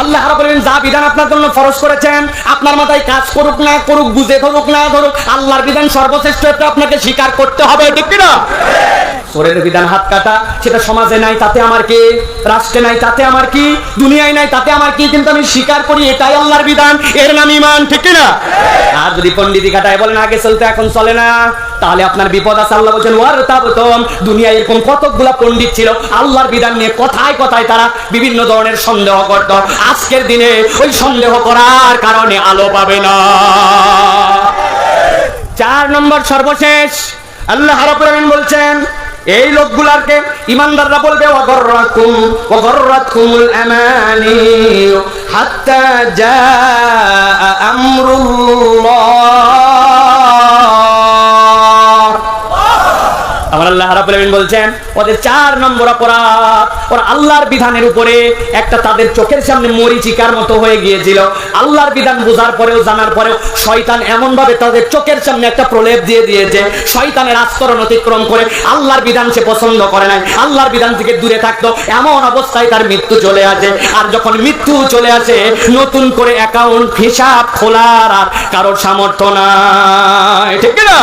আল্লাহ রাব্বুল আলামিন যা বিধান আপনার জন্য ফরজ করেছেন, আপনার মাথায় কাজ করুক না করুক, বুঝে ধরুক না ধরুক, আল্লাহর বিধান সর্বশ্রেষ্ঠ, এটা আপনাকে স্বীকার করতে হবে, ঠিক কি না? চোরের বিধান হাত কাটা, সেটা সমাজে নাই তাতে আমার কি, রাষ্ট্রে নাই তাতে আমার কি, দুনিয়ায় নাই তাতে আমার কি, কিন্তু আমি স্বীকার করি এটাই আল্লাহর বিধান, এর নাম ঈমান, ঠিক কি না? আর যদি পণ্ডিতি কাটায় বলেন আগে চলতে এখন চলে না, তাহলে আপনার বিপদ আছে। আল্লাহ বলছেন ওয়ারতাবতুম, দুনিয়ায় এরকম কতগুলা পণ্ডিত ছিল আল্লাহর বিধান নিয়ে কথায় কথায় তারা বিভিন্ন ধরনের সন্দেহ করত, আজকের দিনে ওই সন্দেহ করার কারণে আলো পাবে না। 4 নম্বর সর্বশেষ আল্লাহ রাব্বুল আলামিন বলছেন এই লোকগুলারকে ইমানদাররা বলবে ওয়াগররাতকুমুল আমানি হাত্তা জাআ আমরুল্লাহ। আমার আল্লাহ রাব্বুল আলামিন বলছেন ওদের 4 নম্বর অপরাধ, ওরা আল্লাহর বিধানের উপরে একটা তাদের চোখের সামনে মরিচিকার মতো হয়ে গিয়েছিল। আল্লাহর বিধান বোঝার পরেও জানার পরেও শয়তান এমন ভাবে তাদের চোখের সামনে একটা প্রলেপ দিয়ে দিয়েছে, শয়তানের আস্তরণ অতিক্রম করে আল্লাহর বিধান সে পছন্দ করে নাই, আল্লাহর বিধান থেকে দূরে থাকতো। এমন অবস্থায় তার মৃত্যু চলে আসে। আর যখন মৃত্যু চলে আসে নতুন করে অ্যাকাউন্ট হিসাব খোলার আর কারোর সামর্থ্য নাই, ঠিক না?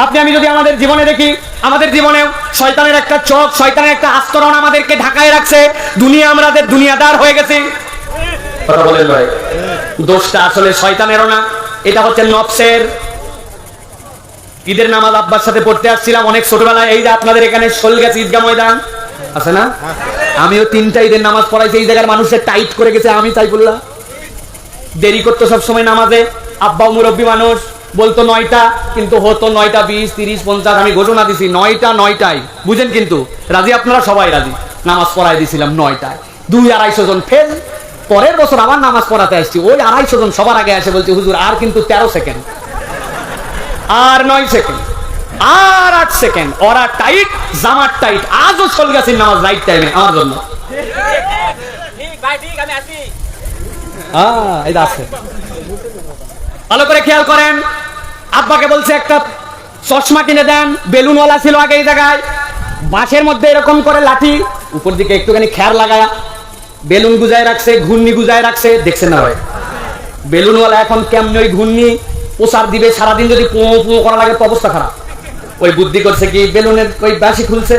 আপনি আমি যদি আমাদের জীবনে দেখি, আমাদের জীবনেও শয়তানের একটা চোখ, শয়তানের একটা আস্তরণ আমাদেরকে ঢাকায় রাখছে। দুনিয়া আমাদের দুনিয়াদার হয়ে গেছে। কথা বলেন ভাই, দোষটা আসলে শয়তানেরও না, এটা হচ্ছে নফসের। ঈদের নামাজ আব্বার সাথে পড়তে আসছিলাম অনেক ছোটবেলায়, এই যে আপনাদের এখানে শোলগাছি ঈদগাহ ময়দান আছে না, আমিও 3টা ঈদের নামাজ পড়াইছি। এই জায়গার মানুষের টাইট করে গেছে, আমি তাই বললাম দেরি করতো সবসময় নামাজে। আব্বাও মুরব্বী মানুষ, বলতো 9টা, কিন্তু হতো 9টা 20, 30, 50। আমি ঘোষণা দিছি 9টায়, বুঝেন? কিন্তু রাজি আপনারা? সবাই রাজি। নামাজ পড়াই দিছিলাম 9টায়। 200-250 জন ফেল। পরের বছর আবার নামাজ পড়াতে আসছি, ওই 250 জন সবার আগে এসে বলছে হুজুর আর কিন্তু 13 সেকেন্ড, আর 9 সেকেন্ড, আর 8 সেকেন্ড। ওরা টাইট, জামার টাইট। আজও শোলগাছির নামাজ রাইট টাইমে আমার জন্য। এটা আছে, ভালো করে খেয়াল করেন। আব্বাকে বলছে একটা চশমা কিনে দেন, বেলুনওয়ালা ছিল আগে এই জায়গায়, বাঁশের মধ্যে এরকম করে লাঠি, উপর দিকে একটুখানি খেয়ার লাগায়া বেলুন গুজায় রাখছে, ঘূর্ণি গুজায় রাখছে। দেখছেন না ভাই বেলুনওয়ালা এখন কেমন ওই ঘূর্ণি প্রসার দিবে, সারাদিন যদি পো পো করা লাগে তো অবস্থা খারাপ। ওই বুদ্ধি করছে কি, বেলুনের ওই বাঁশি খুলছে,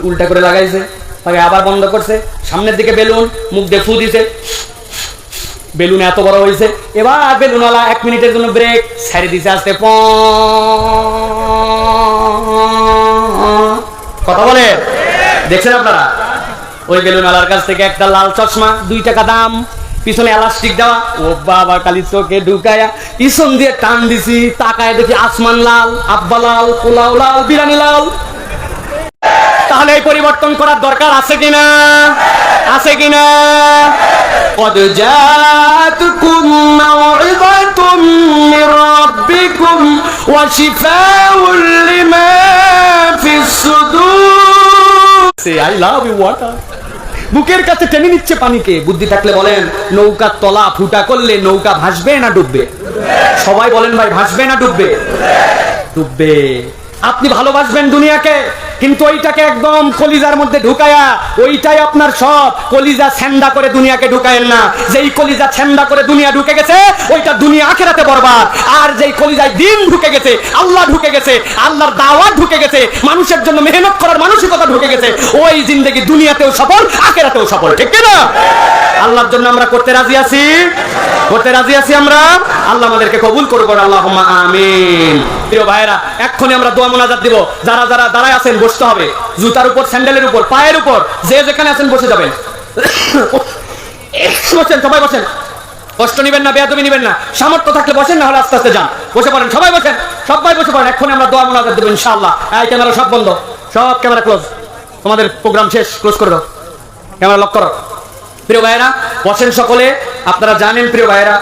উল্টা করে লাগাইছে, তাকে আবার বন্ধ করছে, সামনের দিকে বেলুন, মুখ দিয়ে ফু দিছে, বেলুন এত বড় হয়েছে। এবার বেলুনওয়ালা 1 মিনিটের জন্য ব্রেক ছেড়ে দিছে, আসতে কথা বলে। দেখছেন আপনারা? ওই বেলুনওয়ালার কাছ থেকে একটা লাল চশমা 2 টাকা দাম, পিছনে এলাস্টিক দেওয়া। ও বাবা, কালি চোখে ঢুকায়া পিছন দিয়ে টান দিছি, তাকায় দেখি আসমান লাল, আব্বা লাল, পোলাও লাল, বিরিয়ানি লাল। তাহলে এই পরিবর্তন করার দরকার আছে কিনা? আছে কিনা? قد جاءتكم موعظة من ربكم وشفاء لما في الصدور. I love you water. বুকের কাছে টেনে নিচ্ছে পানিকে। বুদ্ধি থাকলে বলেন, নৌকার তলা ফুটা করলে নৌকা ভাসবে না ডুববে? সবাই বলেন ভাই, ভাসবে না ডুববে? ডুববে। আপনি ভালোবাসবেন দুনিয়াকে, কিন্তু ওইটাকে একদম কলিজার মধ্যে ঢুকায়া, ওইটাই আপনার সব। কলিজা ছেন্দা করে দুনিয়াকে ঢুকায়েন না। যেই কলিজা ছেন্দা করে দুনিয়া ঢুকে গেছে, ওইটা দুনিয়া আখিরাতে বরবাদ। আর যেই কলিজায় দিন ঢুকে গেছে, আল্লাহ ঢুকে গেছে, আল্লাহর দাওয়াত ঢুকে গেছে, মানুষের জন্য মেহনত করার মানসিকতা ঢুকে গেছে, ওই জিন্দেগি দুনিয়াতেও সফল, আখিরাতেও সফল, ঠিক কি না? আল্লাহর জন্য আমরা করতে রাজি আছি, করতে রাজি আছি আমরা। আল্লাহ আমাদেরকে কবুল করুক, আল্লাহুম্মা আমিন। প্রিয় ভাইরা, এক্ষুনি আমরা দোয়া মোনাজাত দিব। যারা যারা দাঁড়ায় আছেন বসতে হবে, জুতার উপর, স্যান্ডেলের উপর, পায়ের উপর, যে যেখানে আছেন বসে যাবেন। বসেন, সবাই বসেন, কষ্ট নিবেন না, বেয়াদবি নিবেন না। সামর্থ্য থাকলে বসেন, না হলে আস্তে আস্তে যান। বসে পড়েন, সবাই বসেন, সবাই বসে পড়েন। এক্ষুনি আমরা দোয়া মোনাজাত দেব ইনশাআল্লাহ। এই ক্যামেরা সব বন্ধ, সব ক্যামেরা ক্লোজ। তোমাদের প্রোগ্রাম শেষ, ক্লোজ করে দাও, ক্যামেরা লক করো। প্রিয় ভাইরা বসেন সকলে। আপনারা জানেন প্রিয় ভাইরা,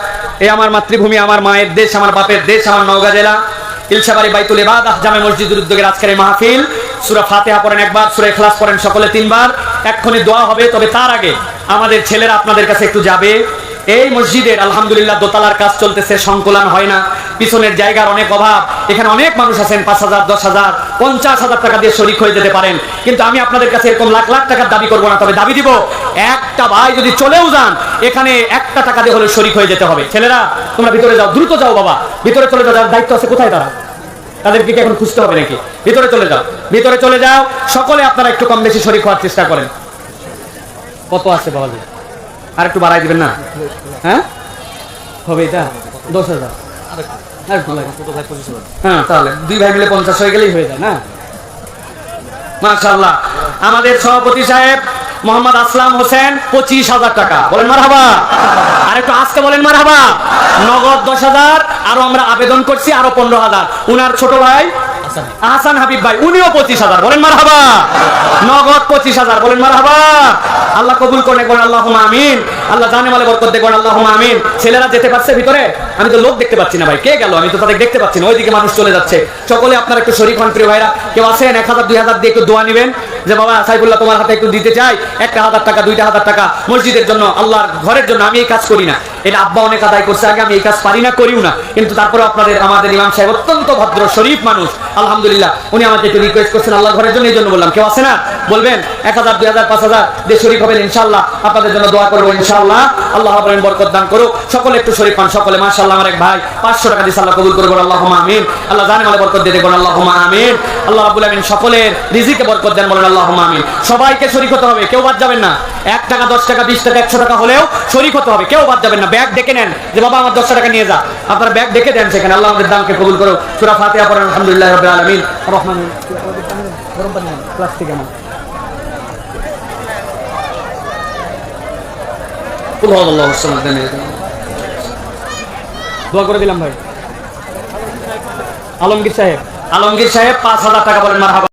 এই আমার মাতৃভূমি, আমার মায়ের দেশ, আমার বাপের দেশ, আমার নওগাঁ জেলা ইলশাবাড়ি বাইতুল ইবাদাহ জামে মসজিদের উদ্যোগের আজকের এই মাহফিল। সূরা ফাতিহা পড়েন একবার, সূরা ইখলাস পড়েন সকলে 3 বার। এক্ষুনি দোয়া হবে, তবে তার আগে আমাদের ছেলেরা আপনাদের কাছে একটু যাবে। এই মসজিদের আলহামদুলিল্লাহ দোতলার কাজ চলতেছে, সংকুলান হয় না, পিছনের জায়গার অনেক অভাব। এখানে অনেক মানুষ আছেন, 5,000, 10,000, 50,000 টাকা দিয়ে শরীক হয়ে যেতে পারেন, কিন্তু আমি আপনাদের কাছে এরকম লাখ লাখ টাকার দাবি করবো না। তবে দাবি দিব, একটা ভাই যদি চলেও যান, এখানে 1 টাকা দিয়ে হলে শরীক হয়ে যেতে হবে। ছেলেরা তোমরা ভিতরে যাও, দ্রুত যাও বাবা, ভিতরে চলে যাও। যার দায়িত্ব আছে কোথায় তারা? তাদেরকে কি এখন খুঁজতে হবে নাকি? ভিতরে চলে যাও, ভিতরে চলে যাও সকলে। আপনারা একটু কম বেশি শরীক হওয়ার চেষ্টা করেন। কত আছে বাবা? আর একটু বাড়াই দিবেন না? হ্যাঁ হবে, এটা 10,000। হ্যাঁ, তাহলে 2 ভাই মিলে 50 হয়ে গেলেই হয়ে যায় না? মাশাআল্লাহ। আমাদের সভাপতি সাহেব মোহাম্মদ আসলাম হোসেন 25,000 টাকা, বলেন মারহাবা। আর একটু আজকে বলেন মারহাবা। নগদ 10,000, আরো আমরা আবেদন করছি আরো 15,000। উনার ছোট ভাই হাসান হাবিব ভাই, উনিও 25,000, বলেন মারহাবা। নগদ 25,000, বলেন মারহাবা। আল্লাহ কবুল করে, বলেন আল্লাহুম্মা আমিন। আল্লাহ জানে মালে বরকত দেন, বলেন আল্লাহুম্মা আমিন। ছেলেরা যেতে পারছে ভিতরে? আমি তো লোক দেখতে পাচ্ছি না ভাই, কে গেল? আমি তো তাদের দেখতে পাচ্ছি না, ওইদিকে মানুষ চলে যাচ্ছে। সকলে আপনারা একটু শরীক হন প্রিয় ভাইরা। কেউ আছেন 1,000 2,000 দিয়ে একটু দোয়া নেবেন যে বাবা সাইফুল্লাহ তোমার হাতে একটু দিতে চাই 1,000 টাকা 2,000 টাকা মসজিদের জন্য, আল্লাহর ঘরের জন্য। আমি এই কাজ করি না, এটা আব্বা অনেক আদায় করছে আগে, আমি এই কাজ পারি না, করিও না, কিন্তু তারপরে আপনাদের আমাদের ইমাম সাহেব অত্যন্ত ভদ্র শরীফ মানুষ, আলহামদুলিল্লাহ, উনি আমাকে একটু রিকোয়েস্ট করছেন আল্লাহ ঘরের জন্য, এই জন্য বললাম। কেউ আছে না? বলবেন 1,000 2,000 5,000 দিয়ে শরীক হবেন, ইনশাআল্লাহ আপনাদের জন্য দোয়া করবো, ইনশাআল্লাহ আল্লাহ রাব্বুল বরকত দান করুক। সকলে একটু শরীক হন, সকলে। মাশাআল্লাহ, আমার এক ভাই 500 টাকা দিয়েছে, আল্লাহ কবুল করুক, আল্লাহুম্মা আমিন। আল্লাহ জানে মালে বরকত দিয়ে দেন, আল্লাহুম্মা আমিন। আল্লাহ রাব্বুল আমিন সকলের রিজিকে বরকত দেন, বলেন আল্লাহুম্মা আমিন। সবাইকে শরীক হতে হবে, কেউ বাদ যাবেন না। 1 টাকা 10 টাকা 20 টাকা 100 টাকা হলেও শরীক হতে হবে, কেউ বাদ যাবেন না। ব্যাগ ডেকে নেন যে বাবা আমার 10 টাকা নিয়ে যা, আপনার ব্যাগ ডেকে দেন সেখানে। আল্লাহ আমাদের দানকে কবুল করুক। সূরা ফাতিহা পড়েন, আলহামদুলিল্লাহি রাব্বিল আলামিন রহমানির গরম পানি নেন, প্লাস্টিক আমার দোয়া করে দিলাম ভাই। আলমগীর সাহেব 5,000 টাকা, বলেন মারহাবা।